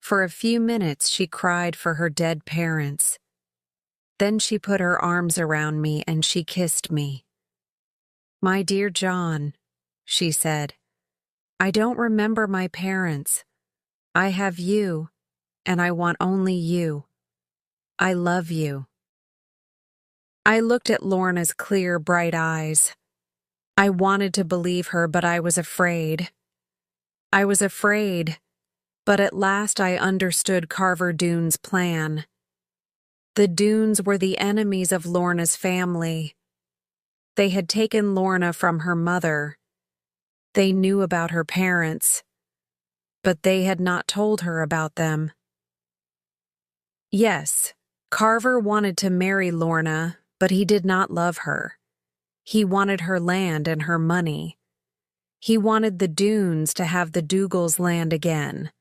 S1: For a few minutes she cried for her dead parents. Then she put her arms around me and she kissed me. My dear John, she said, I don't remember my parents. I have you, and I want only you. I love you. I looked at Lorna's clear, bright eyes. I wanted to believe her, but I was afraid. I was afraid, but at last I understood Carver Dune's plan. The Dunes were the enemies of Lorna's family. They had taken Lorna from her mother. They knew about her parents, but they had not told her about them. Yes, Carver wanted to marry Lorna, but he did not love her. He wanted her land and her money. He wanted the Dunes to have the Dougals' land again.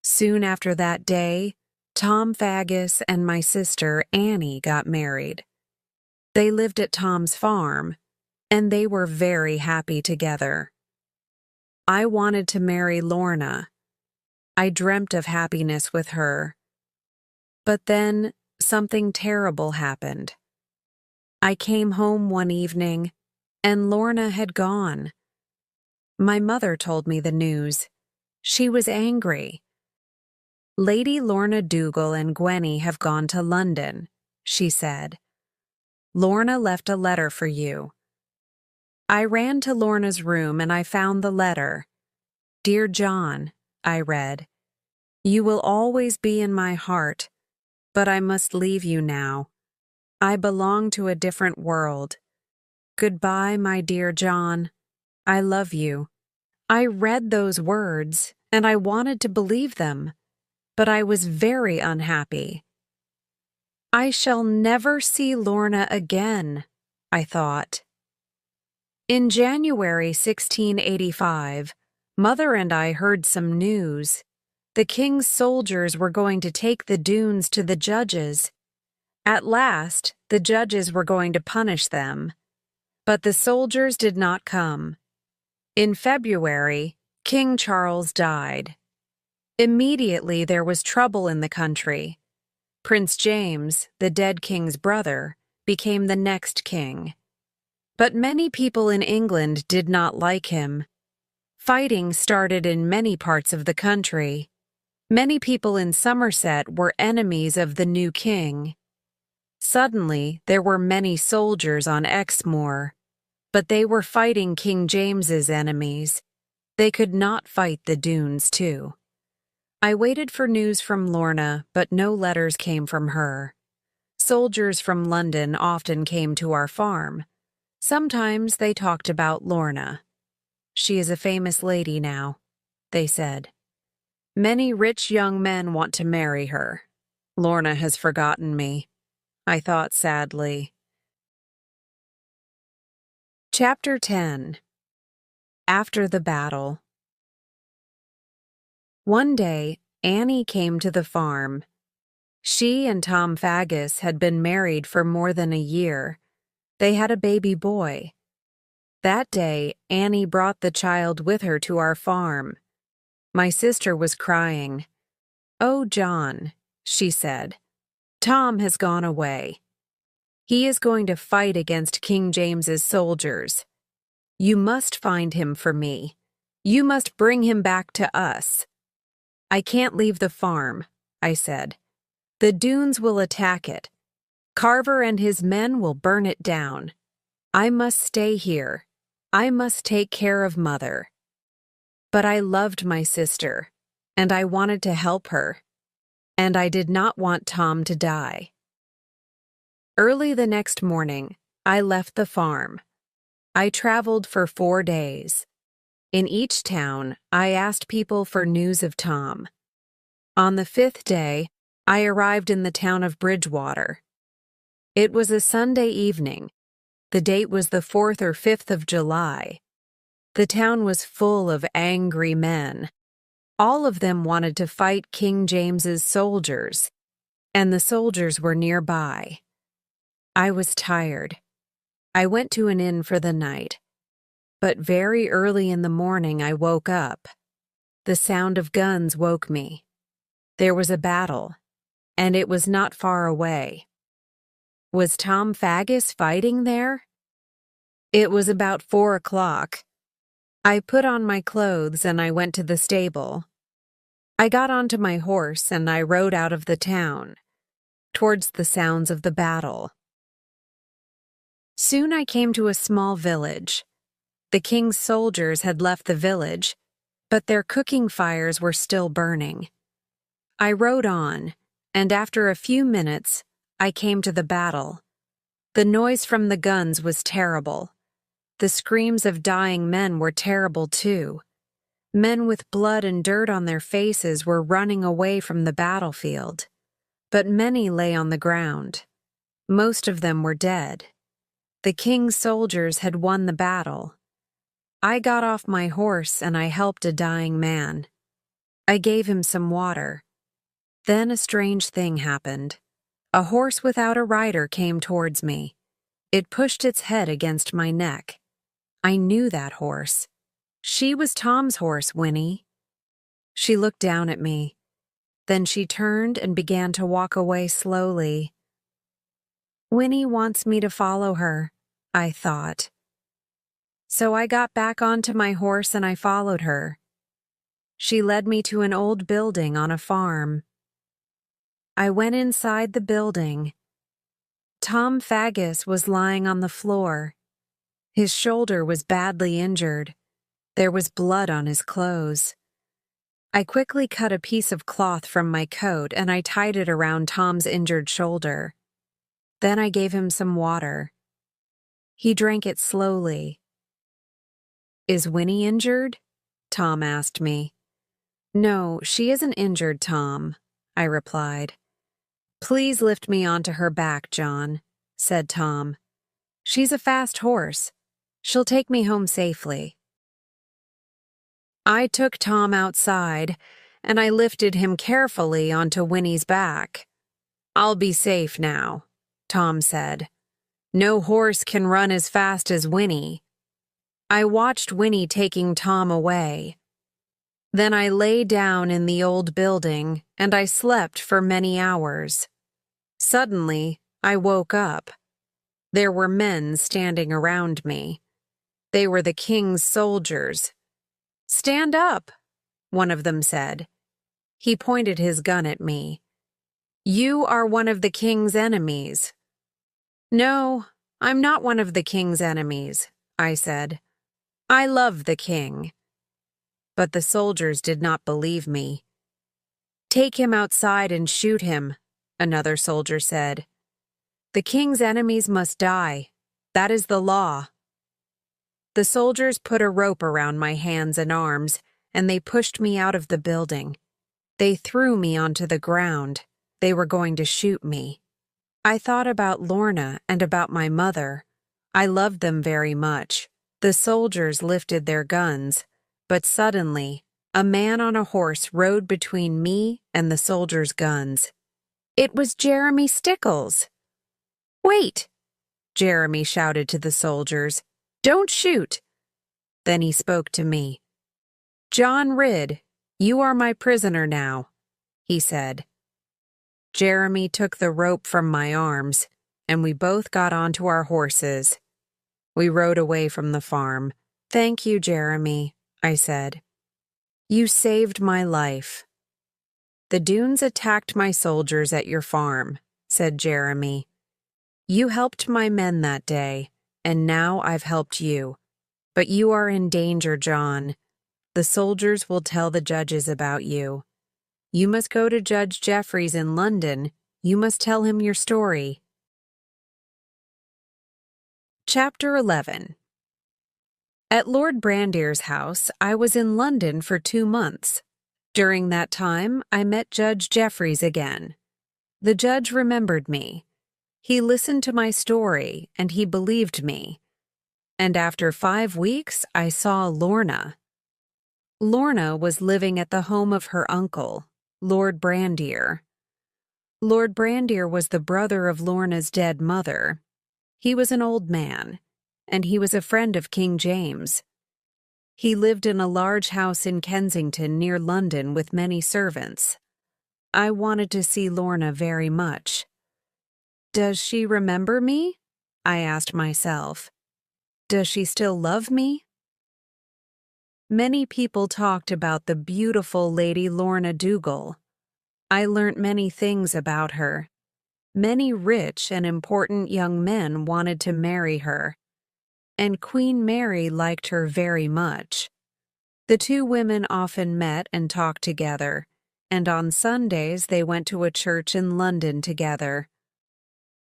S1: Soon after that day, Tom Faggus and my sister Annie got married. They lived at Tom's farm, and they were very happy together. I wanted to marry Lorna. I dreamt of happiness with her. But then something terrible happened. I came home one evening, and Lorna had gone. My mother told me the news. She was angry. Lady Lorna Dougal and Gwenny have gone to London, she said. Lorna left a letter for you. I ran to Lorna's room and I found the letter. Dear John, I read, you will always be in my heart, but I must leave you now. I belong to a different world. Goodbye, my dear John. I love you. I read those words and I wanted to believe them, but I was very unhappy. I shall never see Lorna again, I thought. In January 1685, Mother and I heard some news. The king's soldiers were going to take the Dunes to the judges. At last, the judges were going to punish them. But the soldiers did not come. In February, King Charles died. Immediately there was trouble in the country. Prince James, the dead king's brother, became the next king. But many people in England did not like him. Fighting started in many parts of the country. Many people in Somerset were enemies of the new king. Suddenly, there were many soldiers on Exmoor, but they were fighting King James's enemies. They could not fight the Dunes too. I waited for news from Lorna, but no letters came from her. Soldiers from London often came to our farm. Sometimes they talked about Lorna. She is a famous lady now, they said. Many rich young men want to marry her. Lorna has forgotten me, I thought sadly. Chapter 10. After the Battle. One day, Annie came to the farm. She and Tom Faggus had been married for more than a year. They had a baby boy. That day, Annie brought the child with her to our farm. My sister was crying. "Oh, John," she said, "Tom has gone away. He is going to fight against King James's soldiers. You must find him for me. You must bring him back to us." "I can't leave the farm," I said. "The Dunes will attack it. Carver and his men will burn it down. I must stay here. I must take care of Mother." But I loved my sister, and I wanted to help her, and I did not want Tom to die. Early the next morning, I left the farm. I traveled for 4 days. In each town, I asked people for news of Tom. On the 5th day, I arrived in the town of Bridgewater. It was a Sunday evening. The date was the 4th or 5th of July. The town was full of angry men. All of them wanted to fight King James's soldiers, and the soldiers were nearby. I was tired. I went to an inn for the night, but very early in the morning I woke up. The sound of guns woke me. There was a battle, and it was not far away. Was Tom Faggus fighting there? It was about 4 o'clock. I put on my clothes and I went to the stable. I got onto my horse and I rode out of the town, towards the sounds of the battle. Soon I came to a small village. The king's soldiers had left the village, but their cooking fires were still burning. I rode on, and after a few minutes, I came to the battle. The noise from the guns was terrible. The screams of dying men were terrible too. Men with blood and dirt on their faces were running away from the battlefield, but many lay on the ground. Most of them were dead. The king's soldiers had won the battle. I got off my horse and I helped a dying man. I gave him some water. Then a strange thing happened. A horse without a rider came towards me. It pushed its head against my neck. I knew that horse. She was Tom's horse, Winnie. She looked down at me. Then she turned and began to walk away slowly. Winnie wants me to follow her, I thought. So I got back onto my horse and I followed her. She led me to an old building on a farm. I went inside the building. Tom Faggus was lying on the floor. His shoulder was badly injured. There was blood on his clothes. I quickly cut a piece of cloth from my coat and I tied it around Tom's injured shoulder. Then I gave him some water. He drank it slowly. Is Winnie injured? Tom asked me. No, she isn't injured, Tom, I replied. Please lift me onto her back, John, said Tom. She's a fast horse. She'll take me home safely. I took Tom outside, and I lifted him carefully onto Winnie's back. I'll be safe now, Tom said. No horse can run as fast as Winnie. I watched Winnie taking Tom away. Then I lay down in the old building, and I slept for many hours. Suddenly, I woke up. There were men standing around me. They were the king's soldiers. Stand up, one of them said. He pointed his gun at me. You are one of the king's enemies. No, I'm not one of the king's enemies, I said. I love the king. But the soldiers did not believe me. Take him outside and shoot him, another soldier said. The king's enemies must die. That is the law. The soldiers put a rope around my hands and arms, and they pushed me out of the building. They threw me onto the ground. They were going to shoot me. I thought about Lorna and about my mother. I loved them very much. The soldiers lifted their guns, but suddenly, a man on a horse rode between me and the soldiers' guns. It was Jeremy Stickles. Wait, Jeremy shouted to the soldiers. Don't shoot. Then he spoke to me. John Ridd, you are my prisoner now, he said. Jeremy took the rope from my arms, and we both got onto our horses. We rode away from the farm. Thank you, Jeremy, I said. You saved my life. The Dunes attacked my soldiers at your farm, said Jeremy. You helped my men that day, and now I've helped you. But you are in danger, John. The soldiers will tell the judges about you. You must go to Judge Jeffreys in London. You must tell him your story. Chapter 11. At Lord Brandier's house, I was in London for 2 months. During that time, I met Judge Jeffreys again. The judge remembered me. He listened to my story and he believed me. And after 5 weeks, I saw Lorna. Lorna was living at the home of her uncle, Lord Brandir. Lord Brandir was the brother of Lorna's dead mother. He was an old man, and he was a friend of King James. He lived in a large house in Kensington near London with many servants. I wanted to see Lorna very much. Does she remember me? I asked myself. Does she still love me? Many people talked about the beautiful Lady Lorna Dougal. I learnt many things about her. Many rich and important young men wanted to marry her, and Queen Mary liked her very much. The two women often met and talked together, and on Sundays they went to a church in London together.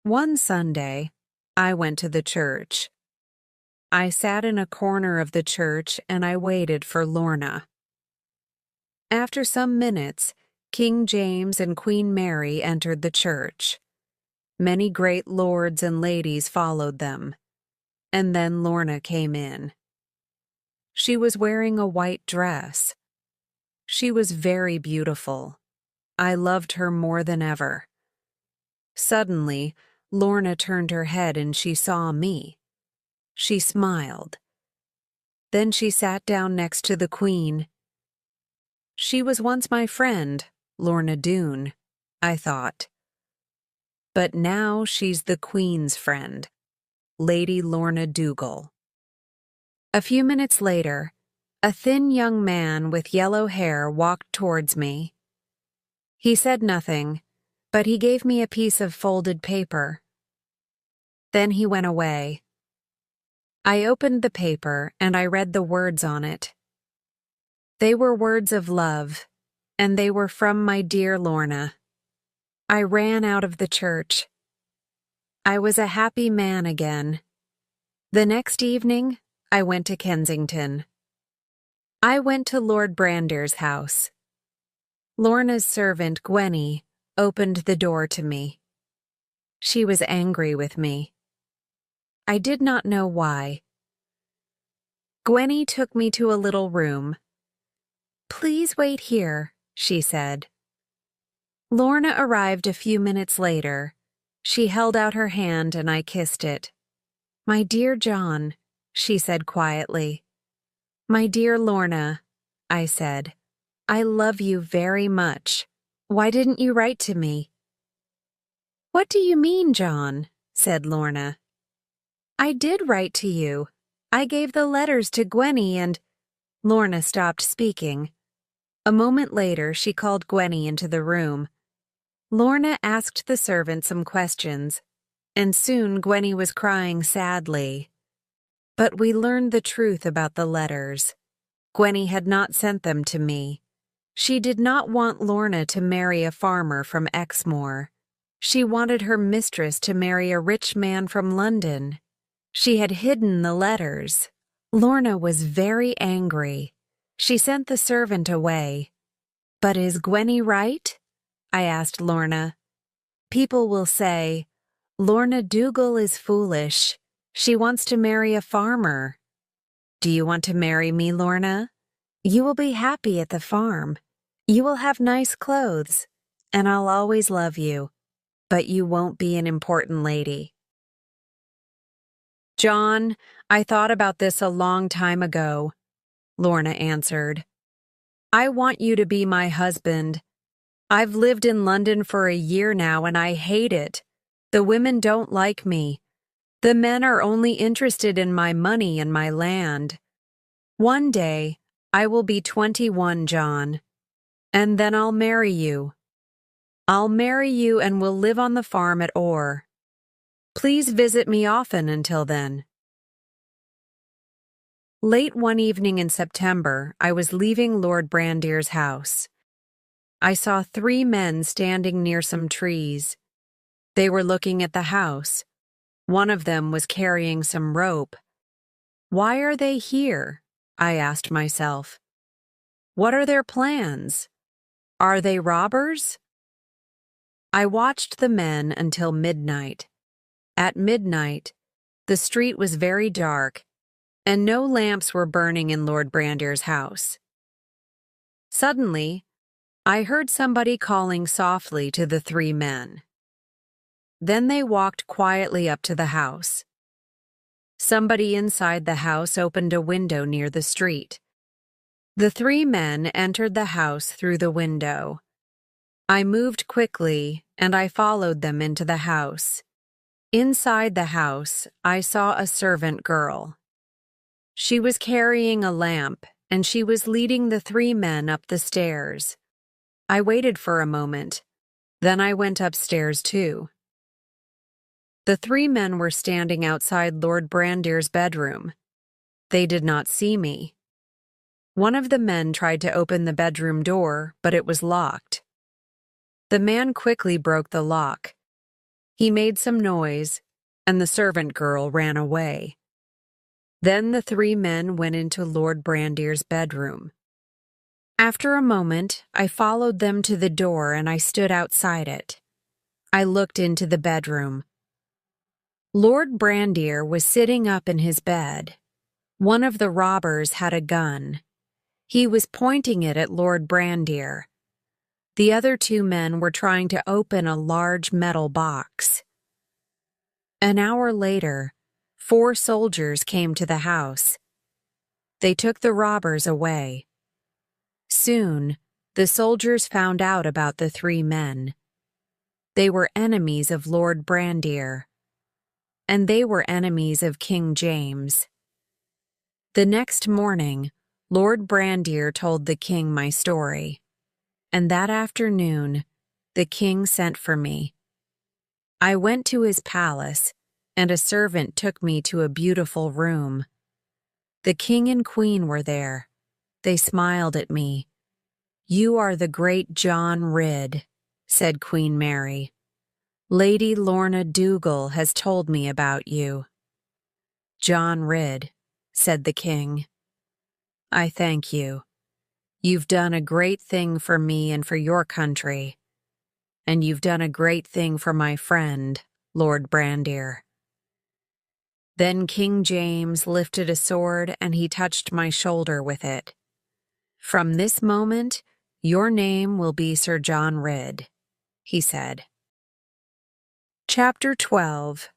S1: One Sunday, I went to the church. I sat in a corner of the church and I waited for Lorna. After some minutes, King James and Queen Mary entered the church. Many great lords and ladies followed them, and then Lorna came in. She was wearing a white dress. She was very beautiful. I loved her more than ever. Suddenly, Lorna turned her head and she saw me. She smiled. Then she sat down next to the Queen. She was once my friend, Lorna Doone, I thought. But now she's the Queen's friend, Lady Lorna Dougal. A few minutes later, a thin young man with yellow hair walked towards me. He said nothing, but he gave me a piece of folded paper. Then he went away. I opened the paper and I read the words on it. They were words of love, and they were from my dear Lorna. I ran out of the church. I was a happy man again. The next evening, I went to Kensington. I went to Lord Brandir's house. Lorna's servant, Gwenny, opened the door to me. She was angry with me. I did not know why. Gwenny took me to a little room. "Please wait here," she said. Lorna arrived a few minutes later. She held out her hand and I kissed it. "My dear John," she said quietly. "My dear Lorna," I said, "I love you very much. Why didn't you write to me?" "What do you mean, John?" said Lorna. "I did write to you. I gave the letters to Gwenny and—" Lorna stopped speaking. A moment later, she called Gwenny into the room. Lorna asked the servant some questions, and soon Gwenny was crying sadly. But we learned the truth about the letters. Gwenny had not sent them to me. She did not want Lorna to marry a farmer from Exmoor. She wanted her mistress to marry a rich man from London. She had hidden the letters. Lorna was very angry. She sent the servant away. "But is Gwenny right?" I asked Lorna. "People will say, 'Lorna Dougal is foolish. She wants to marry a farmer.' Do you want to marry me, Lorna? You will be happy at the farm. You will have nice clothes, and I'll always love you. But you won't be an important lady." "John, I thought about this a long time ago," Lorna answered. "I want you to be my husband. I've lived in London for a year now and I hate it. The women don't like me. The men are only interested in my money and my land. One day, I will be 21, John, and then I'll marry you. I'll marry you and we'll live on the farm at Orr. Please visit me often until then." Late one evening in September, I was leaving Lord Brandir's house. I saw 3 men standing near some trees. They were looking at the house. One of them was carrying some rope. Why are they here? I asked myself. What are their plans? Are they robbers? I watched the men until midnight. At midnight, the street was very dark, and no lamps were burning in Lord Brandier's house. Suddenly, I heard somebody calling softly to the three men. Then they walked quietly up to the house. Somebody inside the house opened a window near the street. The three men entered the house through the window. I moved quickly, and I followed them into the house. Inside the house, I saw a servant girl. She was carrying a lamp, and she was leading the three men up the stairs. I waited for a moment. Then I went upstairs too. The three men were standing outside Lord Brandier's bedroom. They did not see me. One of the men tried to open the bedroom door, but it was locked. The man quickly broke the lock. He made some noise, and the servant girl ran away. Then the three men went into Lord Brandier's bedroom. After a moment, I followed them to the door and I stood outside it. I looked into the bedroom. Lord Brandier was sitting up in his bed. One of the robbers had a gun. He was pointing it at Lord Brandier. The other two men were trying to open a large metal box. An hour later, 4 soldiers came to the house. They took the robbers away. Soon, the soldiers found out about the 3 men. They were enemies of Lord Brandier, and they were enemies of King James. The next morning, Lord Brandier told the king my story, and that afternoon, the king sent for me. I went to his palace, and a servant took me to a beautiful room. The king and queen were there. They smiled at me. "You are the great John Ridd," said Queen Mary. "Lady Lorna Dougal has told me about you." "John Ridd," said the king. "I thank you. You've done a great thing for me and for your country. And you've done a great thing for my friend, Lord Brandier." Then King James lifted a sword and he touched my shoulder with it. "From this moment, your name will be Sir John Ridd," he said. Chapter 12.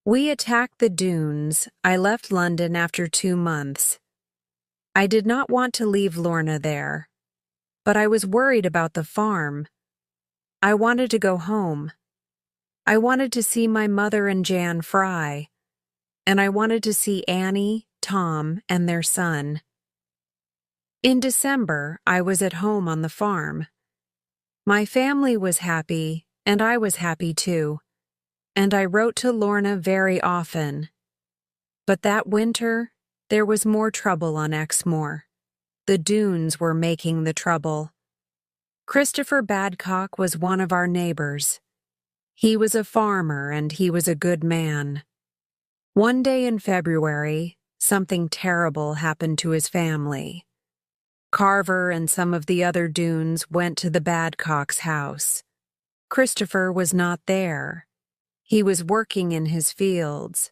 S1: We attacked the dunes. I left London after 2 months. I did not want to leave Lorna there, but I was worried about the farm. I wanted to go home. I wanted to see my mother and Jan Fry, and I wanted to see Annie, Tom, and their son. In December, I was at home on the farm. My family was happy, and I was happy too, and I wrote to Lorna very often. But that winter, there was more trouble on Exmoor. The dunes were making the trouble. Christopher Badcock was one of our neighbors. He was a farmer and he was a good man. One day in February, something terrible happened to his family. Carver and some of the other dunes went to the Badcock's house. Christopher was not there. He was working in his fields.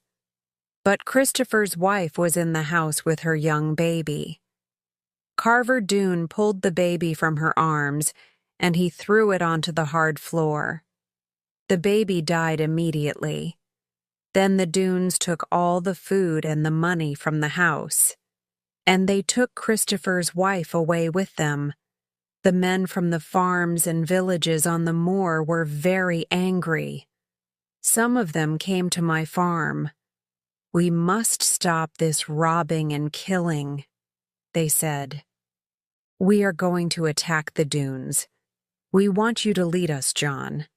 S1: But Christopher's wife was in the house with her young baby. Carver Doone pulled the baby from her arms, and he threw it onto the hard floor. The baby died immediately. Then the Doones took all the food and the money from the house, and they took Christopher's wife away with them. The men from the farms and villages on the moor were very angry. Some of them came to my farm. "We must stop this robbing and killing," they said. "We are going to attack the dunes. We want you to lead us, John."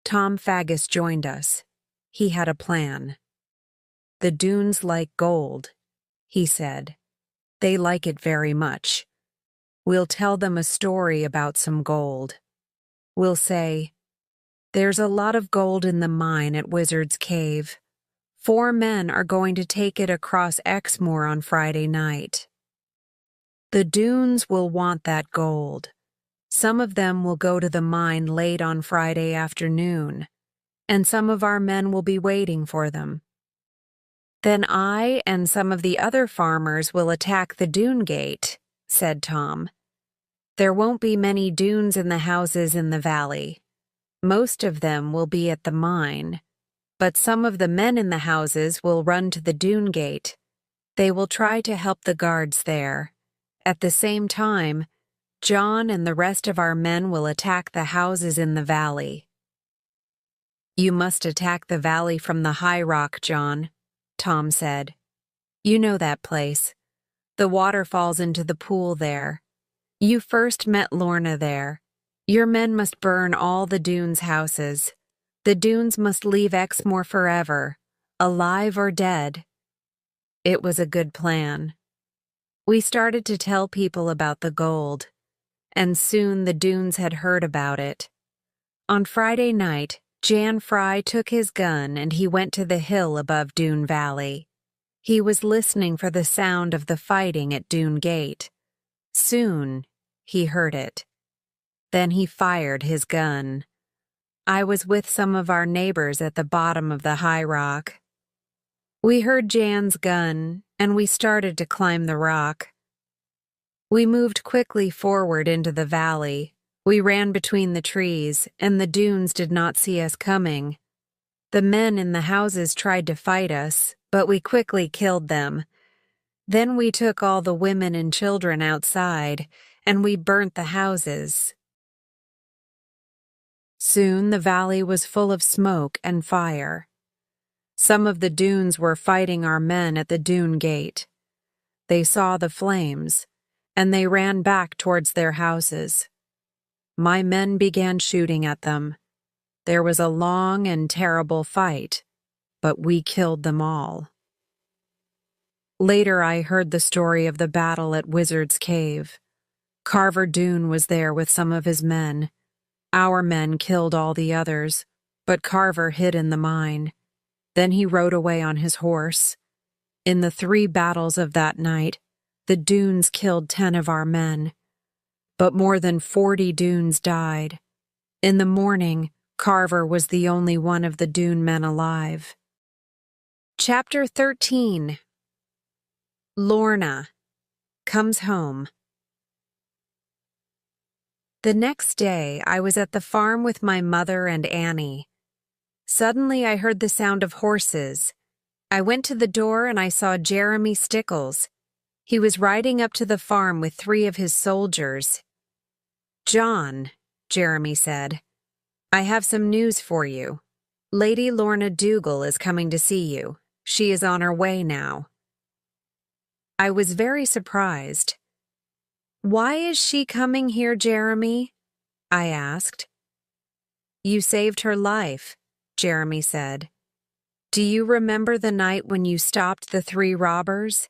S1: Tom Faggus joined us. He had a plan. "The dunes like gold," he said. "They like it very much. We'll tell them a story about some gold. We'll say, 'There's a lot of gold in the mine at Wizard's Cave. 4 men are going to take it across Exmoor on Friday night. The dunes will want that gold. Some of them will go to the mine late on Friday afternoon. and some of our men will be waiting for them. Then I and some of the other farmers will attack the dune gate, said Tom. There won't be many dunes in the houses in the valley. Most of them will be at the mine, but some of the men in the houses will run to the dune gate. They will try to help the guards there. At the same time, John and the rest of our men will attack the houses in the valley. You must attack the valley from the high rock, John, Tom said. You know that place. The water falls into the pool there. You first met Lorna there. Your men must burn all the dunes' houses. The dunes must leave Exmoor forever, alive or dead. It was a good plan. We started to tell people about the gold, and soon the dunes had heard about it. On Friday night, Jan Fry took his gun and he went to the hill above Dune Valley. He was listening for the sound of the fighting at Dune Gate. Soon, he heard it. Then he fired his gun. I was with some of our neighbors at the bottom of the high rock. We heard Jan's gun, and we started to climb the rock. We moved quickly forward into the valley. We ran between the trees, and the dunes did not see us coming. The men in the houses tried to fight us, but we quickly killed them. Then we took all the women and children outside, and we burnt the houses. Soon the valley was full of smoke and fire. Some of the dunes were fighting our men at the dune gate. They saw the flames, and they ran back towards their houses. My men began shooting at them. There was a long and terrible fight, but we killed them all. Later I heard the story of the battle at Wizard's Cave. Carver Doone was there with some of his men. Our men killed all the others, but Carver hid in the mine. Then he rode away on his horse. In the 3 battles of that night, the Dunes killed 10 of our men. But more than 40 Dunes died. In the morning, Carver was the only one of the Dune men alive. Chapter 13. Lorna comes home. The next day, I was at the farm with my mother and Annie. Suddenly, I heard the sound of horses. I went to the door and I saw Jeremy Stickles. He was riding up to the farm with 3 of his soldiers. "John," Jeremy said, "I have some news for you. Lady Lorna Dougal is coming to see you. She is on her way now." I was very surprised. "Why is she coming here, Jeremy?" I asked. "You saved her life," Jeremy said. "Do you remember the night when you stopped the 3 robbers?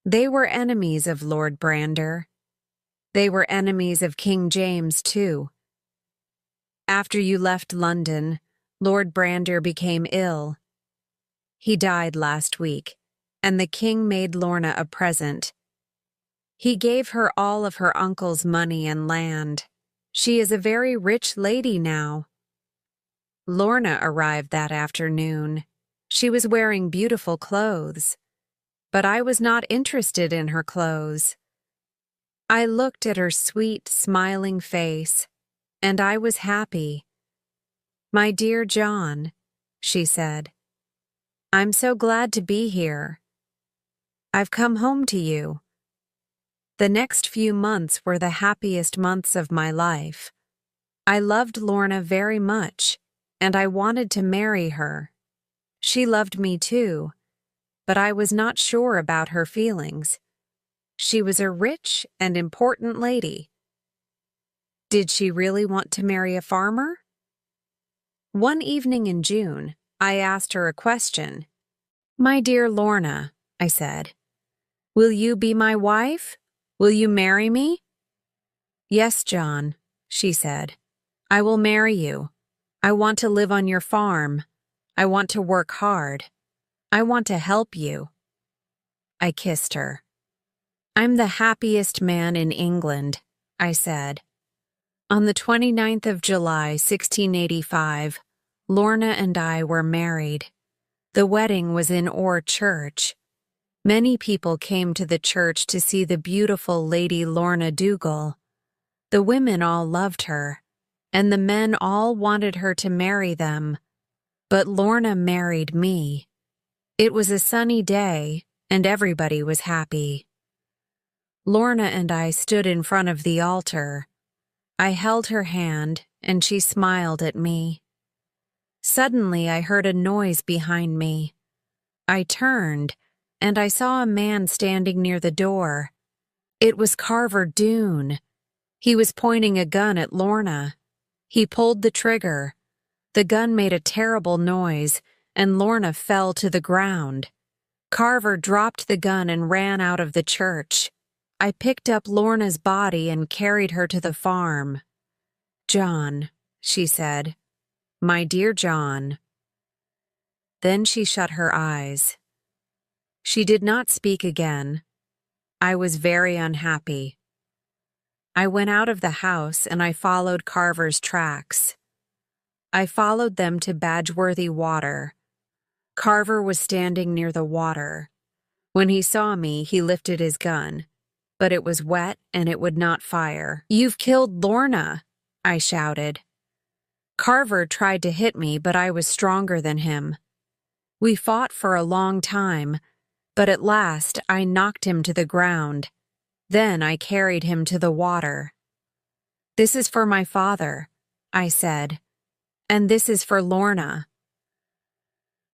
S1: They were enemies of Lord Brander. They were enemies of King James, too. After you left London, Lord Brander became ill. He died last week, and the king made Lorna a present. He gave her all of her uncle's money and land. She is a very rich lady now." Lorna arrived that afternoon. She was wearing beautiful clothes, but I was not interested in her clothes. I looked at her sweet, smiling face, and I was happy. "My dear John," she said, "I'm so glad to be here. I've come home to you." The next few months were the happiest months of my life. I loved Lorna very much, and I wanted to marry her. She loved me too, but I was not sure about her feelings. She was a rich and important lady. Did she really want to marry a farmer? One evening in June, I asked her a question. "My dear Lorna," I said, "will you be my wife? Will you marry me?" "Yes, John," she said. "I will marry you. I want to live on your farm. I want to work hard. I want to help you." I kissed her. "I'm the happiest man in England," I said. On the 29th of July, 1685, Lorna and I were married. The wedding was in Orr Church. Many people came to the church to see the beautiful Lady Lorna Dougal. The women all loved her, and the men all wanted her to marry them. But Lorna married me. It was a sunny day, and everybody was happy. Lorna and I stood in front of the altar. I held her hand, and she smiled at me. Suddenly, I heard a noise behind me. I turned, and I saw a man standing near the door. It was Carver Doone. He was pointing a gun at Lorna. He pulled the trigger. The gun made a terrible noise, and Lorna fell to the ground. Carver dropped the gun and ran out of the church. I picked up Lorna's body and carried her to the farm. "John," she said. "My dear John." Then she shut her eyes. She did not speak again. I was very unhappy. I went out of the house and I followed Carver's tracks. I followed them to Badgeworthy Water. Carver was standing near the water. When he saw me, he lifted his gun, but it was wet and it would not fire. "You've killed Lorna," I shouted. Carver tried to hit me, but I was stronger than him. We fought for a long time, but at last I knocked him to the ground. Then I carried him to the water. "This is for my father," I said, "and this is for Lorna."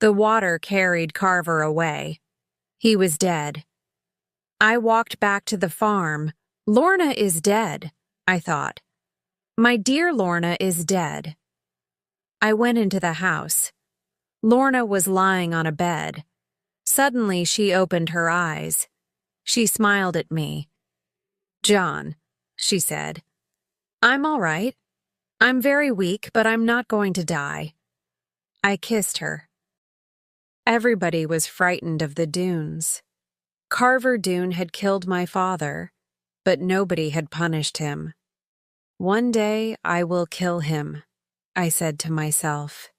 S1: The water carried Carver away. He was dead. I walked back to the farm. Lorna is dead, I thought. My dear Lorna is dead. I went into the house. Lorna was lying on a bed. Suddenly she opened her eyes. She smiled at me. "John," she said, "I'm all right. I'm very weak, but I'm not going to die." I kissed her. Everybody was frightened of the Doones. Carver Doone had killed my father, but nobody had punished him. "One day I will kill him," I said to myself.